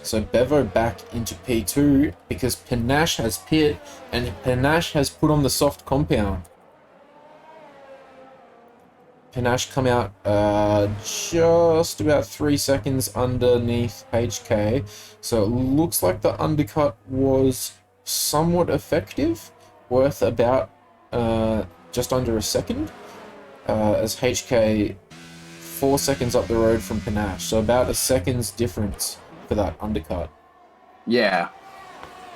So Bevo back into P2 because Panache has pit and Panache has put on the soft compound. Panache come out just about 3 seconds underneath HK. So it looks like the undercut was somewhat effective, worth about just under a second, as HK 4 seconds up the road from Panache. So about a second's difference for that undercut. Yeah.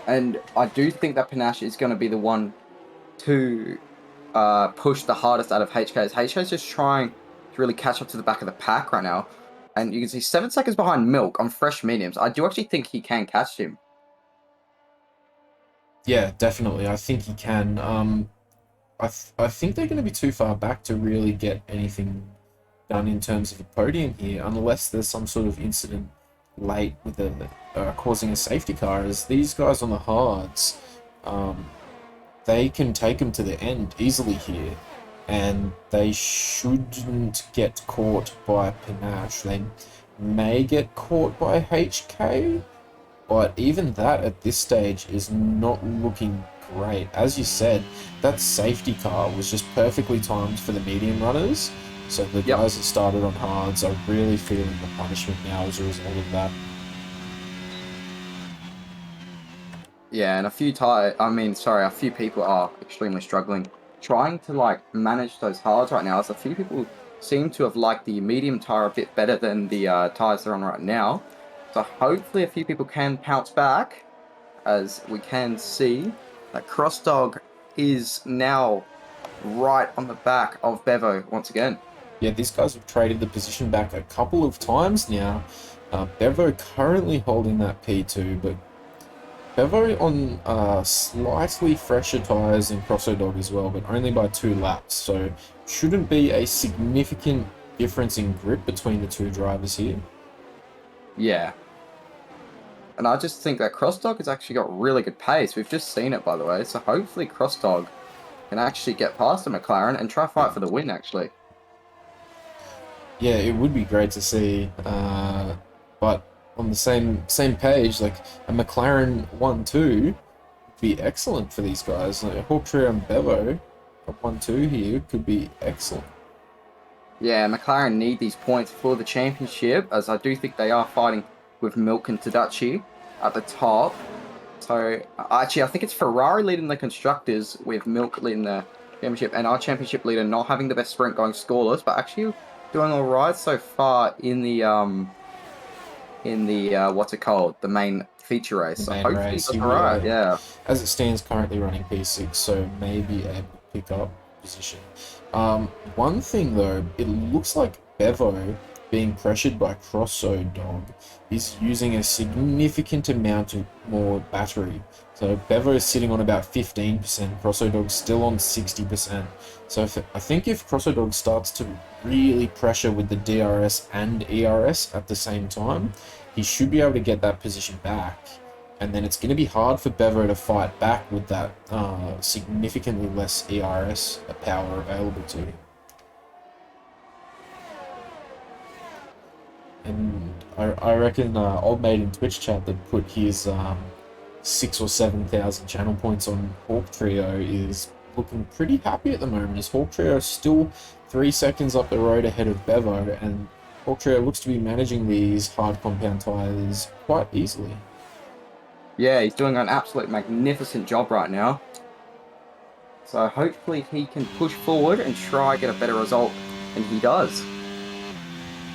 And I do think that Panache is going to be the one to push the hardest out of HK. HK's just trying to really catch up to the back of the pack right now. And you can see 7 seconds behind Milk on fresh mediums. I do actually think he can catch him. Yeah, definitely. I think he can. I think they're going to be too far back to really get anything done in terms of a podium here, unless there's some sort of incident late with causing a safety car, as these guys on the hards they can take them to the end easily here, and they shouldn't get caught by Panache. They may get caught by HK, but even that at this stage is not looking great. As you said, that safety car was just perfectly timed for the medium runners, so the guys that started on hards are really feeling the punishment now as a result of that. Yeah, and a few people are extremely struggling trying to like manage those hards right now. As a few people seem to have liked the medium tire a bit better than the tires they're on right now. So hopefully a few people can pounce back, as we can see that Crossdog is now right on the back of Bevo once again. Yeah, these guys have traded the position back a couple of times now. Bevo currently holding that P2, but Bevo on slightly fresher tyres than Crossodog as well, but only by 2 laps, so shouldn't be a significant difference in grip between the two drivers here. Yeah. And I just think that Crossdog has actually got really good pace. We've just seen it, by the way, so hopefully Crossdog can actually get past the McLaren and try fight for the win, actually. Yeah, it would be great to see, but on the same page, like a McLaren 1-2 would be excellent for these guys. Like Hawk Trio and Bevo, a 1-2 here could be excellent. Yeah, McLaren need these points for the championship, as I do think they are fighting with Milk and Tadachi at the top. So, actually, I think it's Ferrari leading the constructors, with Milk leading the championship, and our championship leader not having the best sprint, going scoreless, but actually doing all right so far in the what's it called, the main feature race. So hopefully race, that's all right. Yeah. As it stands, currently running P6, so maybe able to pick up position. One thing though, it looks like Bevo, being pressured by Crossodog, is using a significant amount of more battery. So Bevo is sitting on about 15%, Crossodog's still on 60%. So I think if Crossodog starts to really pressure with the DRS and ERS at the same time, he should be able to get that position back. And then it's going to be hard for Bevo to fight back with that significantly less ERS power available to him. And I reckon old mate in Twitch chat that put his 6,000 or 7,000 channel points on Hawk Trio is looking pretty happy at the moment, as Hawk Trio is still 3 seconds up the road ahead of Bevo, and Hawk Trio looks to be managing these hard compound tyres quite easily. Yeah, he's doing an absolute magnificent job right now. So hopefully he can push forward and try get a better result, and he does.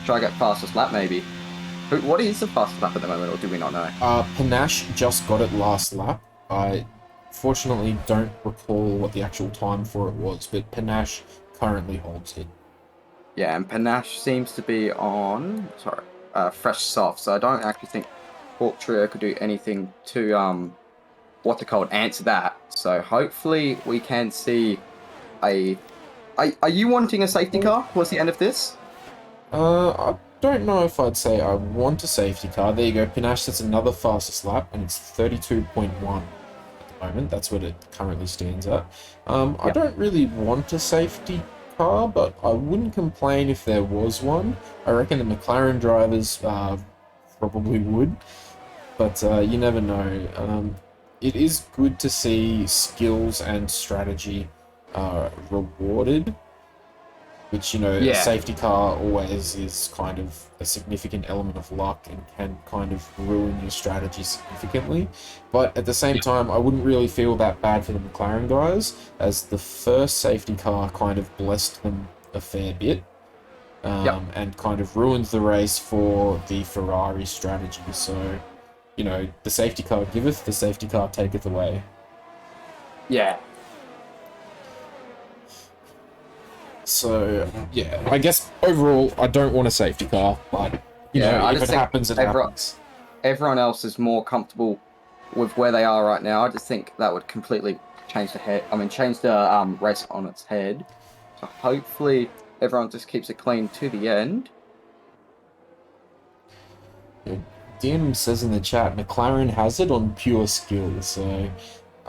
Try get fastest lap maybe. What is the fastest lap at the moment, or do we not know? Panache just got it last lap. I fortunately don't recall what the actual time for it was, but Panache currently holds it. Yeah, and Panache seems to be on fresh soft, so I don't actually think Hawk Trio could do anything to answer that. So hopefully we can see a. Are you wanting a safety car towards the end of this? I don't know if I'd say I want a safety car. There you go, Panache, that's another fastest lap, and it's 32.1 at the moment. That's what it currently stands at. I don't really want a safety car, but I wouldn't complain if there was one. I reckon the McLaren drivers probably would, but you never know. It is good to see skills and strategy rewarded, which, you know, a safety car always is kind of a significant element of luck and can kind of ruin your strategy significantly. But at the same time, I wouldn't really feel that bad for the McLaren guys, as the first safety car kind of blessed them a fair bit, and kind of ruined the race for the Ferrari strategy. So, you know, the safety car giveth, the safety car taketh away. Yeah. So, yeah, I guess overall, I don't want a safety car, but, you know, if it happens, it happens. Everyone else is more comfortable with where they are right now. I just think that would completely change the race on its head. So hopefully everyone just keeps it clean to the end. Dim says in the chat, McLaren has it on pure skill, so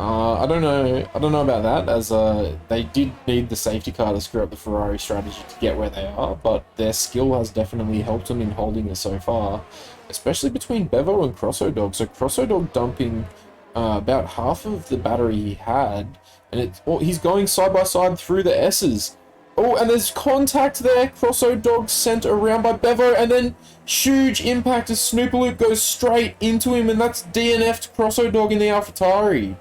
I don't know. I don't know about that, as they did need the safety car to screw up the Ferrari strategy to get where they are, but their skill has definitely helped them in holding it so far, especially between Bevo and Crossodog. So Crossodog dumping about half of the battery he had, and he's going side by side through the S's. Oh, and there's contact there. Crossodog sent around by Bevo, and then huge impact as Snoopaloop goes straight into him, and that's DNF'd Crossodog in the AlphaTauri.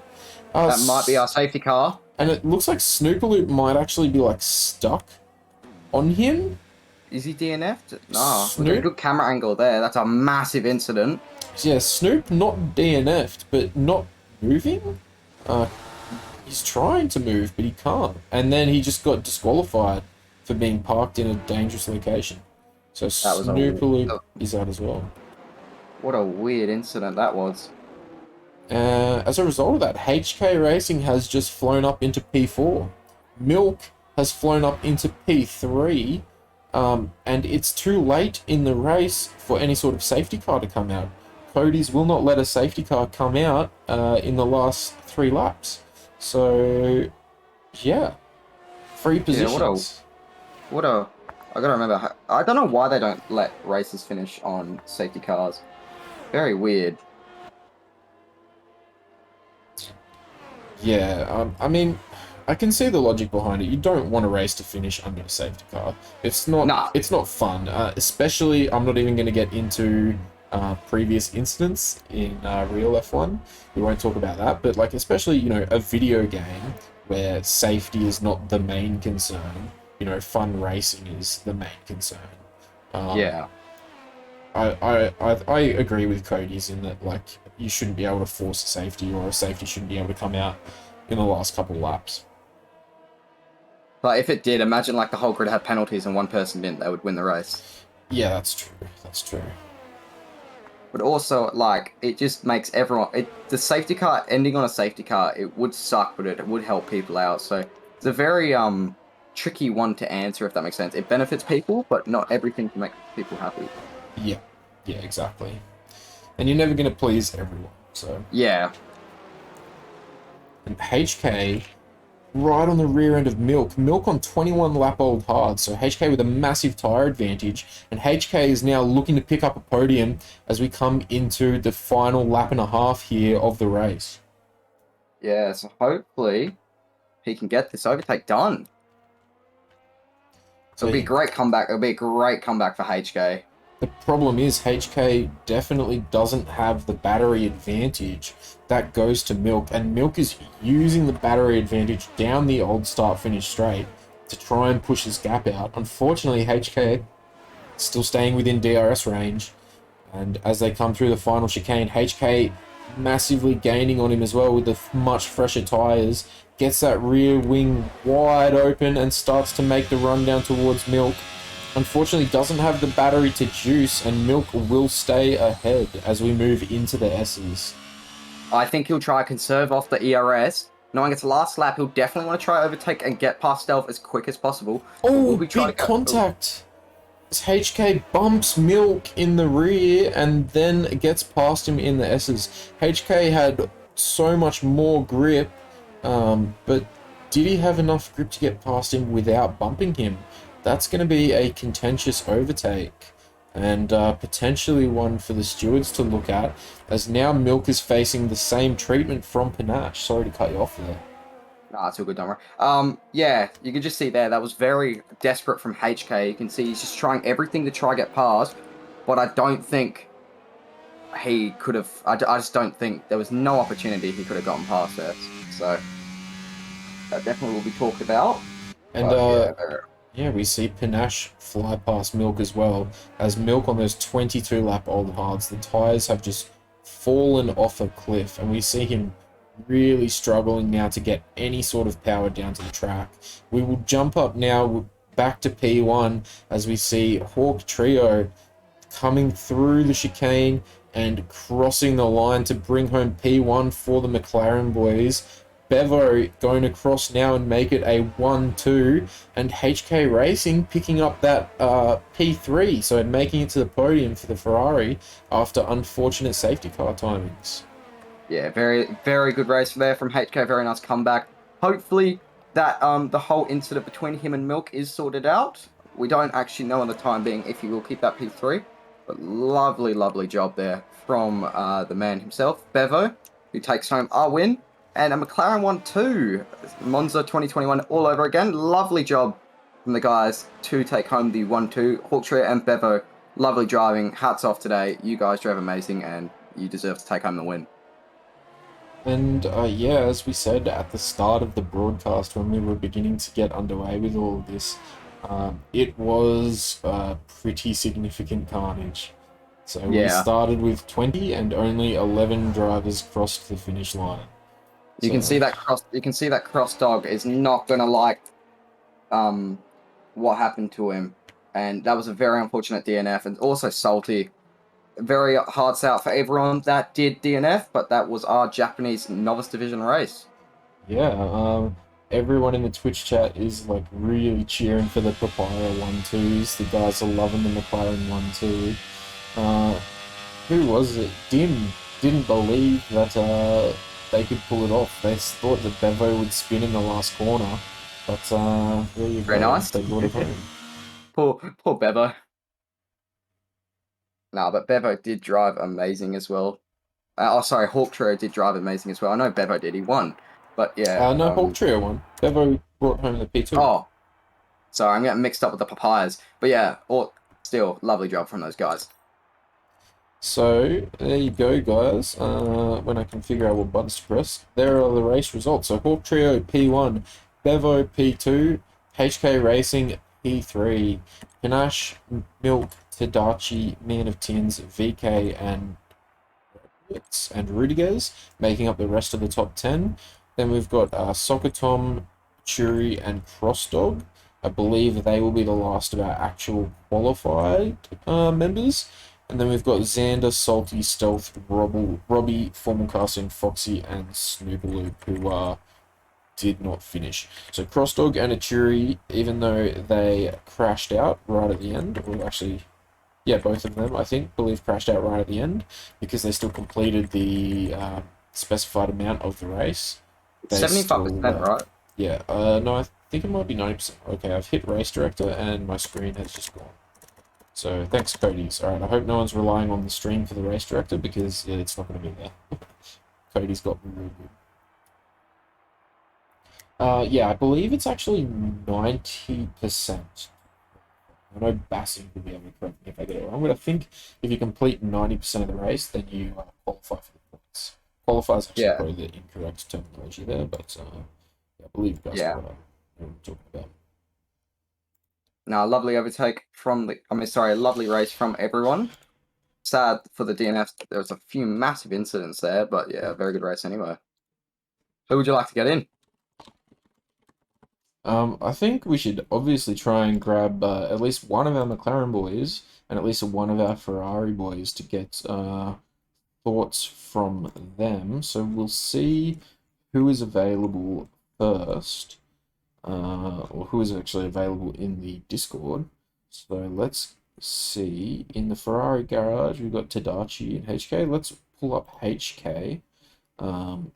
That might be our safety car. And it looks like Snoopaloop might actually be, like, stuck on him. Is he DNF'd? No. Snoop? Good camera angle there. That's a massive incident. Yeah, Snoop not DNF'd, but not moving? He's trying to move, but he can't. And then he just got disqualified for being parked in a dangerous location. So Snoopaloop is out as well. What a weird incident that was. As a result of that, HK Racing has just flown up into P4. Milk has flown up into P3, and it's too late in the race for any sort of safety car to come out. Cody's will not let a safety car come out in the last 3 laps. So, yeah, 3 positions. I gotta remember. I don't know why they don't let races finish on safety cars. Very weird. Yeah, I mean, I can see the logic behind it. You don't want a race to finish under a safety car. It's not. It's not fun. Especially, I'm not even going to get into previous incidents in real F1. We won't talk about that. But like, especially, you know, a video game where safety is not the main concern. You know, fun racing is the main concern. Yeah. I agree with Cody's in that, like, you shouldn't be able to force a safety, or a safety shouldn't be able to come out in the last couple of laps. But if it did, imagine like the whole grid had penalties and one person didn't, they would win the race. Yeah, that's true. That's true. But also, like, it just makes everyone... the safety car, ending on a safety car, it would suck, but it would help people out. So it's a very tricky one to answer, if that makes sense. It benefits people, but not everything can make people happy. Yeah, exactly. And you're never going to please everyone, so... Yeah. And HK, right on the rear end of Milk. Milk on 21 lap old hard, so HK with a massive tyre advantage. And HK is now looking to pick up a podium as we come into the final lap and a half here of the race. Yeah, so hopefully he can get this overtake done. So it'll be a great comeback. It'll be a great comeback for HK. The problem is HK definitely doesn't have the battery advantage. That goes to Milk, and Milk is using the battery advantage down the old start-finish straight to try and push his gap out. Unfortunately, HK still staying within DRS range, and as they come through the final chicane, HK massively gaining on him as well with the much fresher tyres, gets that rear wing wide open and starts to make the run down towards Milk. Unfortunately, doesn't have the battery to juice, and Milk will stay ahead as we move into the S's. I think he'll try to conserve off the ERS. Knowing it's last lap, he'll definitely want to try overtake and get past Stealth as quick as possible. Oh, big contact! As HK bumps Milk in the rear and then gets past him in the S's. HK had so much more grip, but did he have enough grip to get past him without bumping him? That's going to be a contentious overtake, and potentially one for the stewards to look at, as now Milk is facing the same treatment from Panache. Sorry to cut you off there. Nah, it's all good, don't worry. Yeah, you can just see there, that was very desperate from HK. You can see he's just trying everything to try get past, but I don't think he could have... I just don't think there was no opportunity he could have gotten past there. So, that definitely will be talked about. And, yeah, we see Panache fly past Milk as well, as Milk on those 22 lap old hards, the tyres have just fallen off a cliff, and we see him really struggling now to get any sort of power down to the track. We will jump up now back to P1 as we see Hawk Trio coming through the chicane and crossing the line to bring home P1 for the McLaren boys. Bevo going across now and make it a 1-2, and HK Racing picking up that P3, so making it to the podium for the Ferrari after unfortunate safety car timings. Yeah, very, very good race there from HK. Very nice comeback. Hopefully that the whole incident between him and Milk is sorted out. We don't actually know on the time being if he will keep that P3. But lovely, lovely job there from the man himself, Bevo, who takes home our win. And a McLaren 1-2. Monza 2021 all over again. Lovely job from the guys to take home the 1-2. Hawktree and Bevo, lovely driving. Hats off today. You guys drove amazing and you deserve to take home the win. And yeah, as we said at the start of the broadcast when we were beginning to get underway with all of this, it was pretty significant carnage. So we started with 20 and only 11 drivers crossed the finish line. You can see that cross dog is not gonna like what happened to him. And that was a very unfortunate DNF and also salty. Very hard out for everyone that did DNF, but that was our Japanese novice division race. Yeah, everyone in the Twitch chat is like really cheering for the Papaya 1-2s. The guys are loving the McLaren 1-2. Who was it? Dim didn't believe that they could pull it off. They thought that Bevo would spin in the last corner, but there you Very go. nice. They brought it home. Poor Bevo. No, but Bevo did drive amazing as well. Sorry, Hawk Trio did drive amazing as well. I know Bevo did. He won. But yeah. No, Hawk Trio won. Bevo brought home the P2. Oh, sorry, I'm getting mixed up with the Papayas. But yeah, still, lovely job from those guys. So, there you go, guys. When I can figure out what buttons to press, there are the race results. So, Hawk Trio P1, Bevo P2, HK Racing P3, Panache, Milk, Tadachi, Man of Tins, VK, and Rudiges making up the rest of the top 10. Then we've got Sokotom, Churi, and Crossdog. I believe they will be the last of our actual qualified members. And then we've got Xander, Salty, Stealth, Robbie, Formal Casting, Foxy, and Snoopaloop, who did not finish. So Crossdog and Achuri, even though they crashed out right at the end, or actually, yeah, both of them, I believe crashed out right at the end, because they still completed the specified amount of the race. 75%, right? Yeah, no, I think it might be 90%. Okay, I've hit Race Director, and my screen has just gone. So thanks, Cody's. Alright, I hope no one's relying on the stream for the Race Director, because it's not going to be there. Cody's got me real good. Yeah, I believe it's actually 90%. I know Bassing will be able to correct me if I get it wrong, but I think if you complete 90% of the race, then you qualify for the points. Qualify is actually probably the incorrect terminology there, but I believe you guys know what I'm talking about. Now, lovely overtake from lovely race from everyone. Sad for the DNF. There was a few massive incidents there, but yeah, very good race anyway. Who would you like to get in? I think we should obviously try and grab at least one of our McLaren boys and at least one of our Ferrari boys to get thoughts from them. So we'll see who is available first, or who is actually available in the Discord. So let's see. In the Ferrari garage, we've got Tadachi and HK. Let's pull up HK.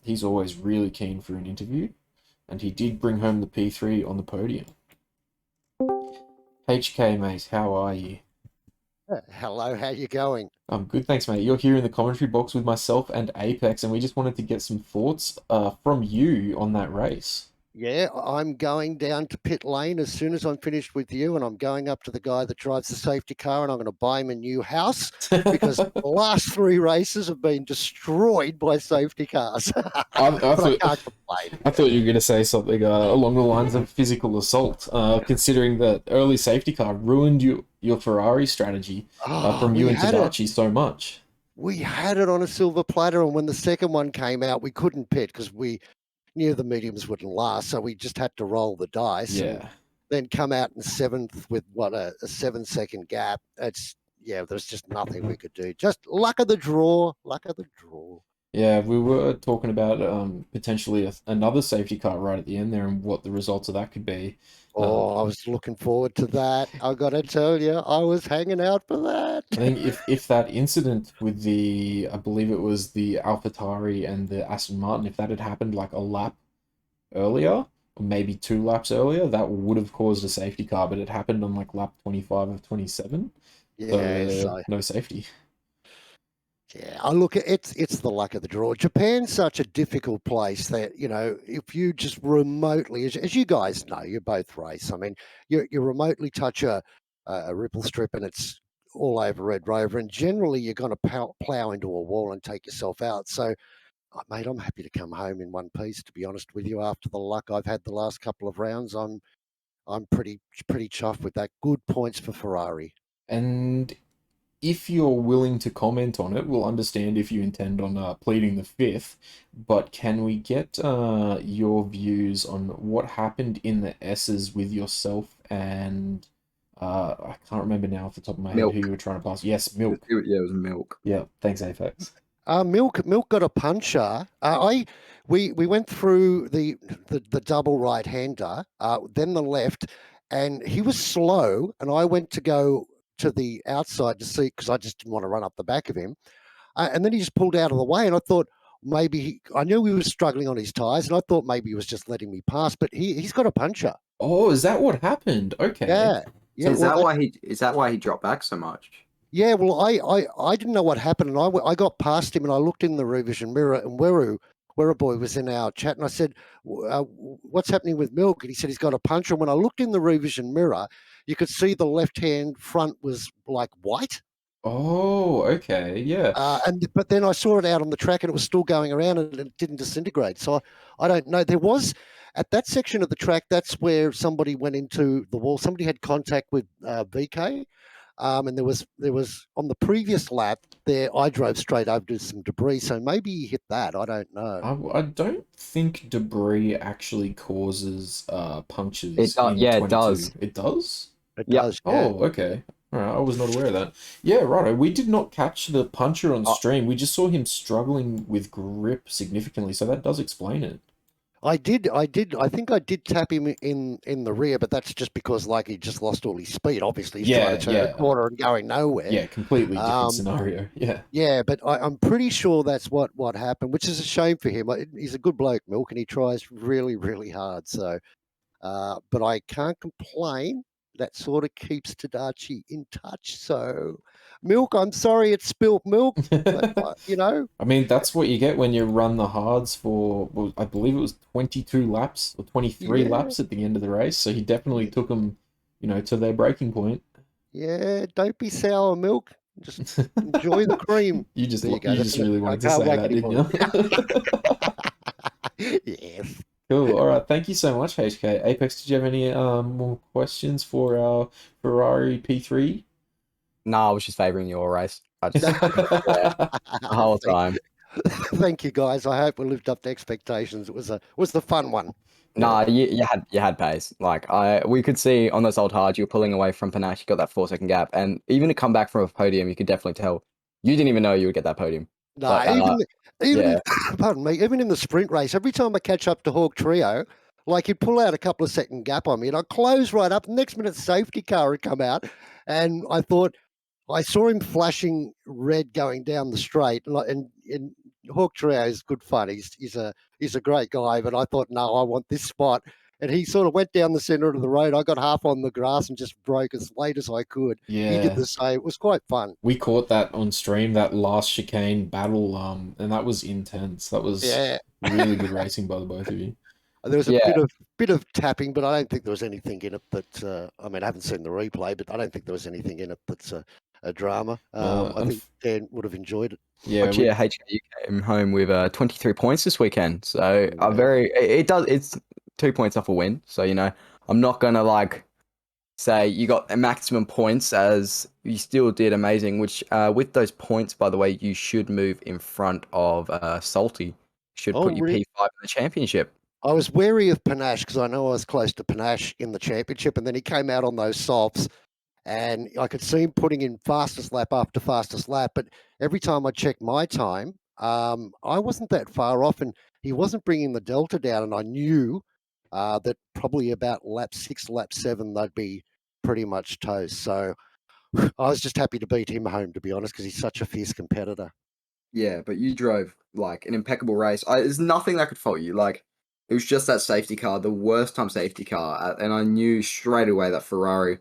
He's always really keen for an interview, and he did bring home the P3 on the podium. HK, mate, how are you? Hello, how you going? I'm good, thanks, mate. You're here in the commentary box with myself and Apex, and we just wanted to get some thoughts from you on that race. Yeah, I'm going down to pit lane as soon as I'm finished with you, and I'm going up to the guy that drives the safety car, and I'm going to buy him a new house because the last 3 races have been destroyed by safety cars. I can't complain. I thought you were going to say something along the lines of physical assault, considering that early safety car ruined your Ferrari strategy from you and Tadachi so much. We had it on a silver platter, and when the second one came out, we couldn't pit because we knew the mediums wouldn't last, so we just had to roll the dice. Yeah. And then come out in 7th with a 7-second gap. There's just nothing we could do. Just luck of the draw. Yeah, we were talking about potentially another safety car right at the end there and what the results of that could be. Um, Oh, I was looking forward to that. I got to tell you, I was hanging out for that. I think if that incident with the, I believe it was the AlphaTauri and the Aston Martin, if that had happened like a lap earlier, or maybe 2 laps earlier, that would have caused a safety car, but it happened on like lap 25 of 27, Yeah, so so no safety. yeah, I look, it's the luck of the draw. Japan's such a difficult place that, if you just remotely, as you guys know, you both race. I mean, you remotely touch a ripple strip and it's all over Red Rover, and generally you're going to plow into a wall and take yourself out. So, mate, I'm happy to come home in one piece. To be honest with you, after the luck I've had the last couple of rounds, I'm pretty chuffed with that. Good points for Ferrari. And if you're willing to comment on it, we'll understand if you intend on pleading the fifth. But can we get your views on what happened in the S's with yourself and I can't remember now off the top of my head who you Milk. were trying to pass. Yes, Milk. Yeah, it was Milk. Yeah, thanks, Apex. Milk got a puncher. We went through the double right hander, then the left, and he was slow, and I went to go to the outside to see because I just didn't want to run up the back of him, and then he just pulled out of the way, and I thought maybe I knew he was struggling on his tires, and I thought maybe he was just letting me pass, but he's got a puncher. Oh, is that what happened? Okay. Yeah, So yeah. Well, is that why he dropped back so much? yeah, well, I didn't know what happened, and I got past him, and I looked in the rear vision mirror, and Weru boy was in our chat, and I said, "What's happening with Milk?" And he said he's got a puncture. And when I looked in the rear vision mirror, you could see the left hand front was like white, Oh, okay. Yeah. but then I saw it out on the track, and it was still going around, and it didn't disintegrate. So I don't know. There was at that section of the track. That's where somebody went into the wall. Somebody had contact with VK. And there was on the previous lap there. I drove straight over to some debris, so maybe he hit that. I don't know. I don't think debris actually causes It punctures does. in Yeah, it does. 22. It does? It Yep. does, yeah. Oh, okay. All right, I was not aware of that. Yeah, right. We did not catch the puncher on Uh, stream. We just saw him struggling with grip significantly, so that does explain it. I did. I think I did tap him in the rear, but that's just because like he just lost all his speed. Obviously, he's trying Yeah, to turn a yeah, corner and going nowhere. yeah. Completely different Um, scenario. Yeah. yeah, but I'm pretty sure that's what happened, which is a shame for him. He's a good bloke, Milk, and he tries really, really hard. So. But I can't complain. That sort of keeps Tadachi in touch. So, Milk, I'm sorry it's spilt milk, but I mean, that's what you get when you run the hards for, well, I believe it was 22 laps or 23 yeah, laps at the end of the race. So he definitely took them, to their breaking point. yeah. Don't be sour, Milk. Just enjoy the cream. You just There you go. you That's just enough. really I wanted to can't say whack that, didn't anymore. you? Yes. Cool. All right. Thank you so much, HK. Apex, did you have any more questions for our Ferrari P3? No, I was just favoring your race. I just the whole time. Thank you, guys. I hope we lived up to expectations. It was the fun one. Nah, you had pace. Like we could see on those old hards, you were pulling away from Panache. You got that 4 second gap, and even to come back from a podium, you could definitely tell you didn't even know you would get that podium. No, But even in yeah, pardon me, even in the sprint race, every time I catch up to Hawk Trio, like he'd pull out a couple of second gap on me, and I'd close right up. Next minute, safety car would come out, and I saw him flashing red going down the straight, and Hawk Trio is good fun. He's a great guy, but I thought, no, I want this spot. And he sort of went down the center of the road. I got half on the grass and just broke as late as I could. He did Yeah. the same. It was quite fun. We caught that on stream, that last chicane battle, and that was intense. That was Yeah. really good racing by the both of you. There was a yeah, bit of tapping, but I don't think there was anything in it that. I mean, I haven't seen the replay, but I don't think there was anything in it that's a drama. I think Dan would have enjoyed it. Yeah, but yeah, HKU came home with 23 points this weekend. So it's 2 points off a win. So I'm not gonna like say you got a maximum points as you still did amazing. Which with those points, by the way, you should move in front of Salty. Should Oh, put you P5 in the championship. I was wary of Panache because I know I was close to Panache in the championship, and then he came out on those softs, and I could see him putting in fastest lap after fastest lap. But every time I checked my time, I wasn't that far off, and he wasn't bringing the delta down, and I knew that probably about lap 6, lap 7, they'd be pretty much toast. So I was just happy to beat him home, to be honest, because he's such a fierce competitor. Yeah, but you drove like an impeccable race. There's nothing that could fault you. Like it was just that safety car, the worst time safety car, and I knew straight away that Ferrari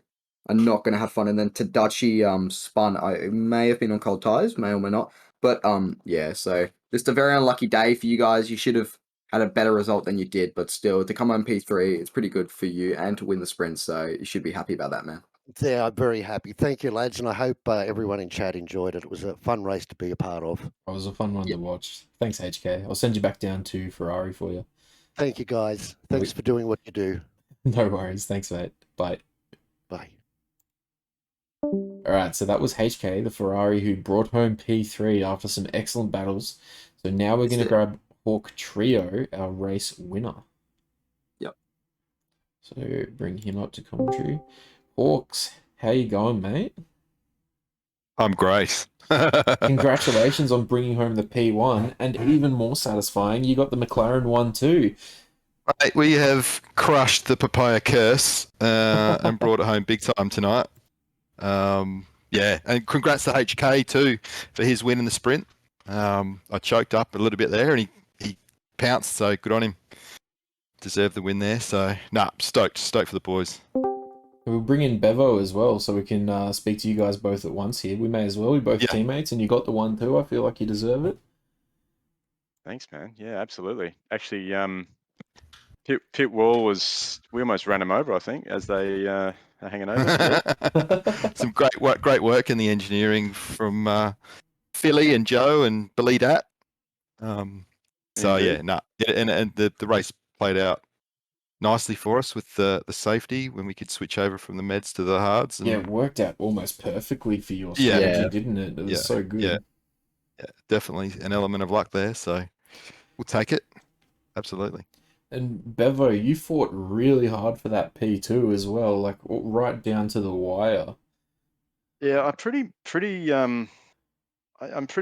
are not going to have fun. And then Tadachi spun. It may have been on cold tires, may or may not. But yeah. So just a very unlucky day for you guys. You should have had a better result than you did, but still to come on P3, it's pretty good for you and to win the sprint. So you should be happy about that, man. Yeah, I'm very happy. Thank you, lads, and I hope everyone in chat enjoyed it. It was a fun race to be a part of. It was a fun one Yeah. to watch. Thanks, HK. I'll send you back down to Ferrari for you. Thank you, guys. Thanks for doing what you do. No worries. Thanks, mate. Bye. Bye. All right, so that was HK, the Ferrari, who brought home P3 after some excellent battles. So now we're going to grab Hawk Trio, our race winner. Yep. So bring him up to commentary. Hawks, how you going, mate? I'm great. Congratulations on bringing home the P1, and even more satisfying, you got the McLaren one too. Right, we have crushed the papaya curse and brought it home big time tonight. Yeah, and congrats to HK too for his win in the sprint. I choked up a little bit there, and he pounced, so good on him. Deserved the win there. So, stoked for the boys. We'll bring in Bevo as well, so we can speak to you guys both at once here. We may as well. We're both teammates, and you got the one too. I feel like you deserve it. Thanks, man. Yeah, absolutely. Actually, pit wall was, we almost ran him over, I think, as they are hanging over. Some great work in the engineering from Philly and Joe and Belidat. And the race played out nicely for us with the safety when we could switch over from the meds to the hards. And yeah, it worked out almost perfectly for your strategy, didn't it? It was so good. Yeah, definitely an element of luck there. So we'll take it. Absolutely. And Bevo, you fought really hard for that P2 as well, like right down to the wire. Yeah, I'm pretty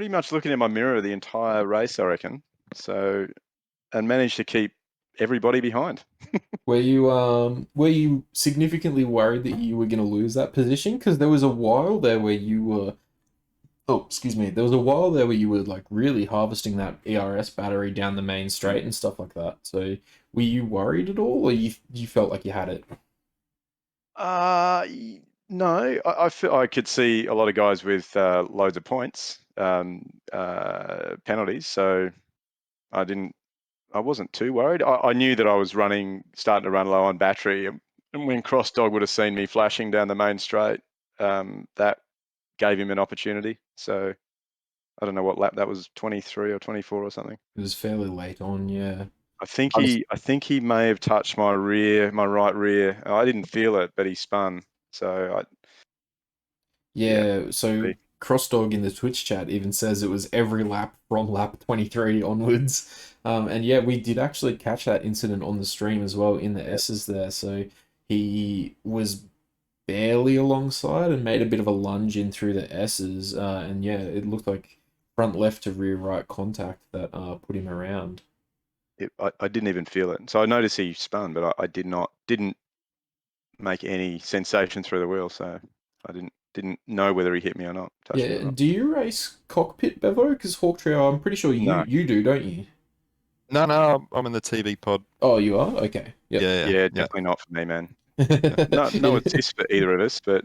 much looking in my mirror the entire race, I reckon. So, and managed to keep everybody behind. Were you significantly worried that you were going to lose that position? Because there was a while there where you were. Oh, excuse me. There was a while there where you were like really harvesting that ERS battery down the main straight and stuff like that. So, were you worried at all, or you felt like you had it? No, I feel I could see a lot of guys with loads of points, penalties. So, I wasn't too worried. I knew that I was starting to run low on battery, and when Cross Dog would have seen me flashing down the main straight, that gave him an opportunity. So I don't know what lap that was, 23 or 24 or something. It was fairly late on, yeah. I think he may have touched my right rear. I didn't feel it, but he spun. So so Cross Dog in the Twitch chat even says it was every lap from lap 23 onwards. And yeah, we did actually catch that incident on the stream as well in the S's there. So he was barely alongside and made a bit of a lunge in through the S's. And yeah, it looked like front left to rear right contact that put him around. I didn't even feel it. So I noticed he spun, but I didn't make any sensation through the wheel. So I didn't know whether he hit me or not. Yeah, do you race cockpit, Bevo? Because Hawk Trio, I'm pretty sure you do, don't you? No, I'm in the TV pod. Oh, you are? Okay. Yep. Yeah, definitely not for me, man. No assist for either of us, but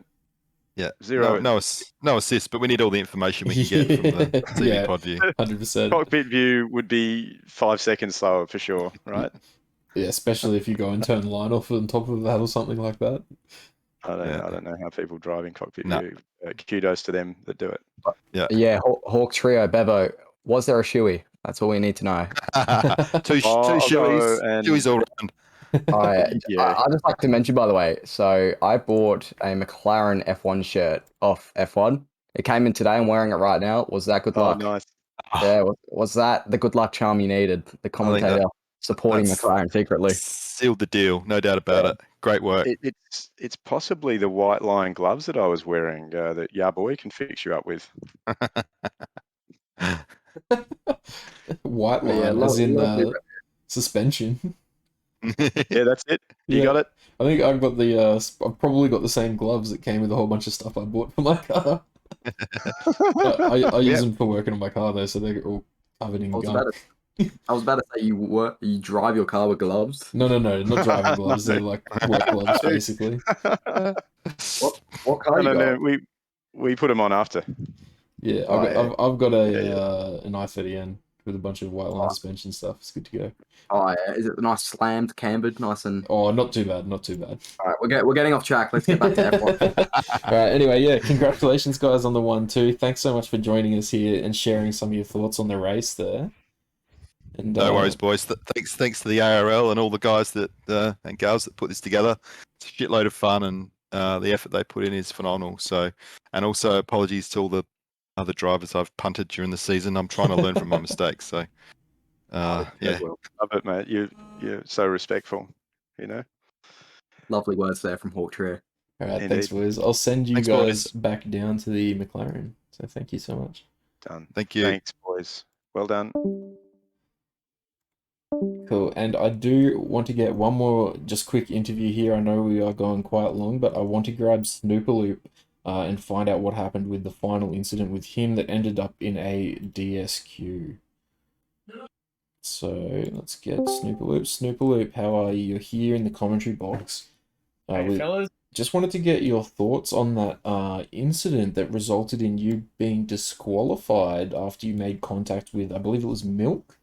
zero. No assist, but we need all the information we can get from the TV pod view. 100%. Cockpit view would be 5 seconds slower for sure, right? Yeah, especially if you go and turn line off on top of that or something like that. I don't know how people drive in cockpit view. Kudos to them that do it. Yeah, Hawk Trio, Bevo. Was there a shoey? That's all we need to know. two shoeys, shoeys all round. I'd just like to mention, by the way, so I bought a McLaren F1 shirt off F1. It came in today. I'm wearing it right now. Was that good luck? Nice. Yeah, was that the good luck charm you needed? The commentator supporting McLaren secretly. Sealed the deal, no doubt about it. Great work. It's possibly the white line gloves that I was wearing that Boy can fix you up with. white Oh, yeah, line, as in lovely. suspension. Yeah, that's it. You Yeah. got it. I think I've got the I've probably got the same gloves that came with a whole bunch of stuff I bought for my car. I use Yeah. them for working on my car though, so they're all covered in I was about gunk. I was about to say you drive your car with gloves. No, not driving gloves. They're like work gloves, Dude. basically. What car you No. got? We put them on after. Yeah, Oh, yeah. I've got Yeah, yeah. an i30N with a bunch of white line suspension stuff. It's good to go. Oh, yeah. Is it the nice slammed, cambered, nice and? Oh, not too bad, not too bad. All right, we're getting off track. Let's get back to F1. All right. Anyway, yeah, congratulations, guys, on the 1-2. Thanks so much for joining us here and sharing some of your thoughts on the race there. And No worries, boys. Thanks to the ARL and all the guys that and girls that put this together. It's a shitload of fun, and the effort they put in is phenomenal. So, and also apologies to all the other drivers I've punted during the season. I'm trying to learn from my mistakes. So, yeah. Well, Love it, mate. You're so respectful. You know. lovely words there from Hawk Trio. All right, Indeed. thanks, boys. I'll send you Thanks, guys boys. back down to the McLaren. So thank you so much. Done. Thank you. Thanks, boys. Well done. Cool. And I do want to get one more just quick interview here. I know we are going quite long, but I want to grab Snooperloop and find out what happened with the final incident with him that ended up in a DSQ. So let's get Snooperloop. Snooperloop, how are you? You're here in the commentary box. Hey, fellas. Just wanted to get your thoughts on that incident that resulted in you being disqualified after you made contact with, I believe it was Milk?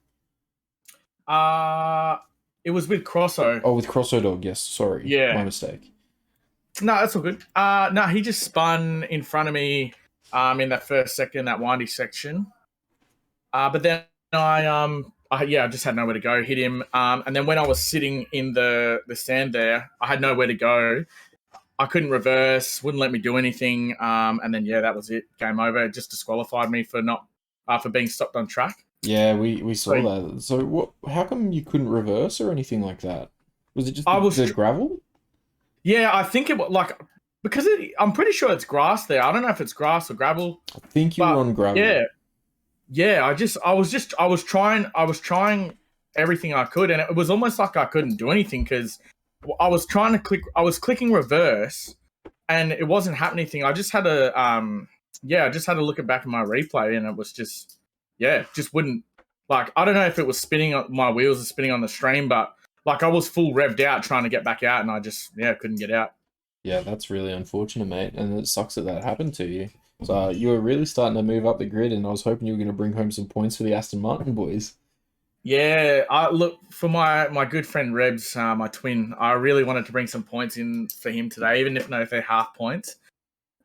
It was with Crosso. Oh, with Crosso Dog, yes. Sorry. Yeah. My mistake. No, that's all good. No, he just spun in front of me in that first second, that windy section. But then I just had nowhere to go, hit him. And then when I was sitting in the stand there, I had nowhere to go. I couldn't reverse, wouldn't let me do anything. And then, that was it. Game over. It just disqualified me for for being stopped on track. Yeah, we saw that. So what? How come you couldn't reverse or anything like that? Was it just the gravel? Yeah, I think it was because I'm pretty sure it's grass there. I don't know if it's grass or gravel. I think you were on gravel. Yeah. I was trying everything I could, and it was almost like I couldn't do anything because I was clicking reverse, and it wasn't happening. I just had to I just had to look it back in my replay, and it was just wouldn't, I don't know if it was my wheels are spinning on the stream, but I was full revved out trying to get back out, and I just couldn't get out. Yeah, that's really unfortunate, mate, and it sucks that happened to you. So you were really starting to move up the grid, and I was hoping you were going to bring home some points for the Aston Martin boys. Yeah, look, for my good friend Rebs, my twin, I really wanted to bring some points in for him today, even if they're half points.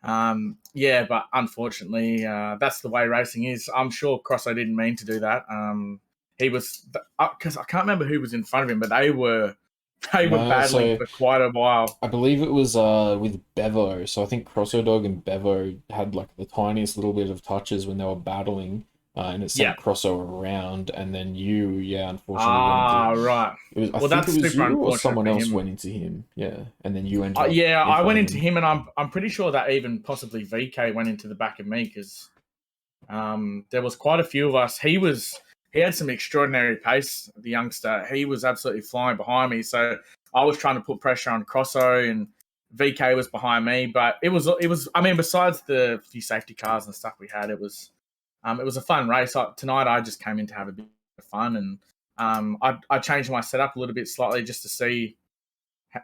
But unfortunately, that's the way racing is. I'm sure Crosso didn't mean to do that. He was, because I can't remember who was in front of him, but they were battling for quite a while. I believe it was with Bevo. So I think Crosso Dog and Bevo had the tiniest little bit of touches when they were battling. And it sent Crosso around, and then you, unfortunately. Right. I think that's it was super you or unfortunate someone for else him. went into him. Yeah, and then you entered. I went into him, and I'm pretty sure that even possibly VK went into the back of me because there was quite a few of us. He had some extraordinary pace, the youngster. He was absolutely flying behind me, so I was trying to put pressure on Crosso, and VK was behind me. But it was. I mean, besides the few safety cars and stuff we had, it was a fun race. Tonight, I just came in to have a bit of fun, and I changed my setup a little bit slightly just to see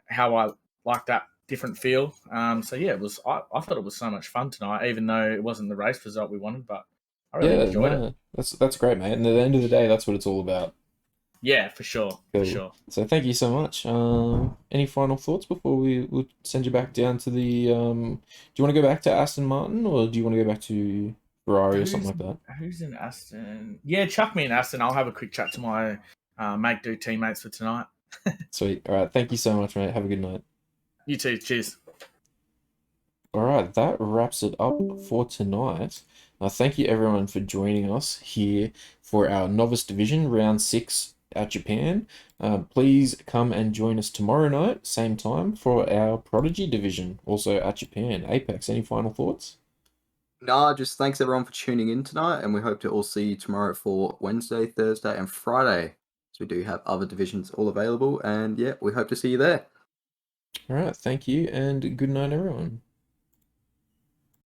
how I like that different feel. It was. I thought it was so much fun tonight, even though it wasn't the race result we wanted, but I really enjoyed it. That's great, mate. And at the end of the day, that's what it's all about. Yeah, for sure. Cool. For sure. So thank you so much. Any final thoughts before we'll send you back down to the? Do you want to go back to Aston Martin, or do you want to go back to Ferrari or something like that? Who's in Aston? Yeah, chuck me in Aston. I'll have a quick chat to my make-do teammates for tonight. Sweet. All right. Thank you so much, mate. Have a good night. You too. Cheers. All right. That wraps it up for tonight. Thank you, everyone, for joining us here for our Novice Division, Round 6 at Japan. Please come and join us tomorrow night, same time, for our Prodigy Division, also at Japan. Apex, any final thoughts? Nah, just thanks everyone for tuning in tonight, and we hope to all see you tomorrow for Wednesday, Thursday, and Friday. So we do have other divisions all available, and yeah, we hope to see you there. All right, thank you, and good night, everyone.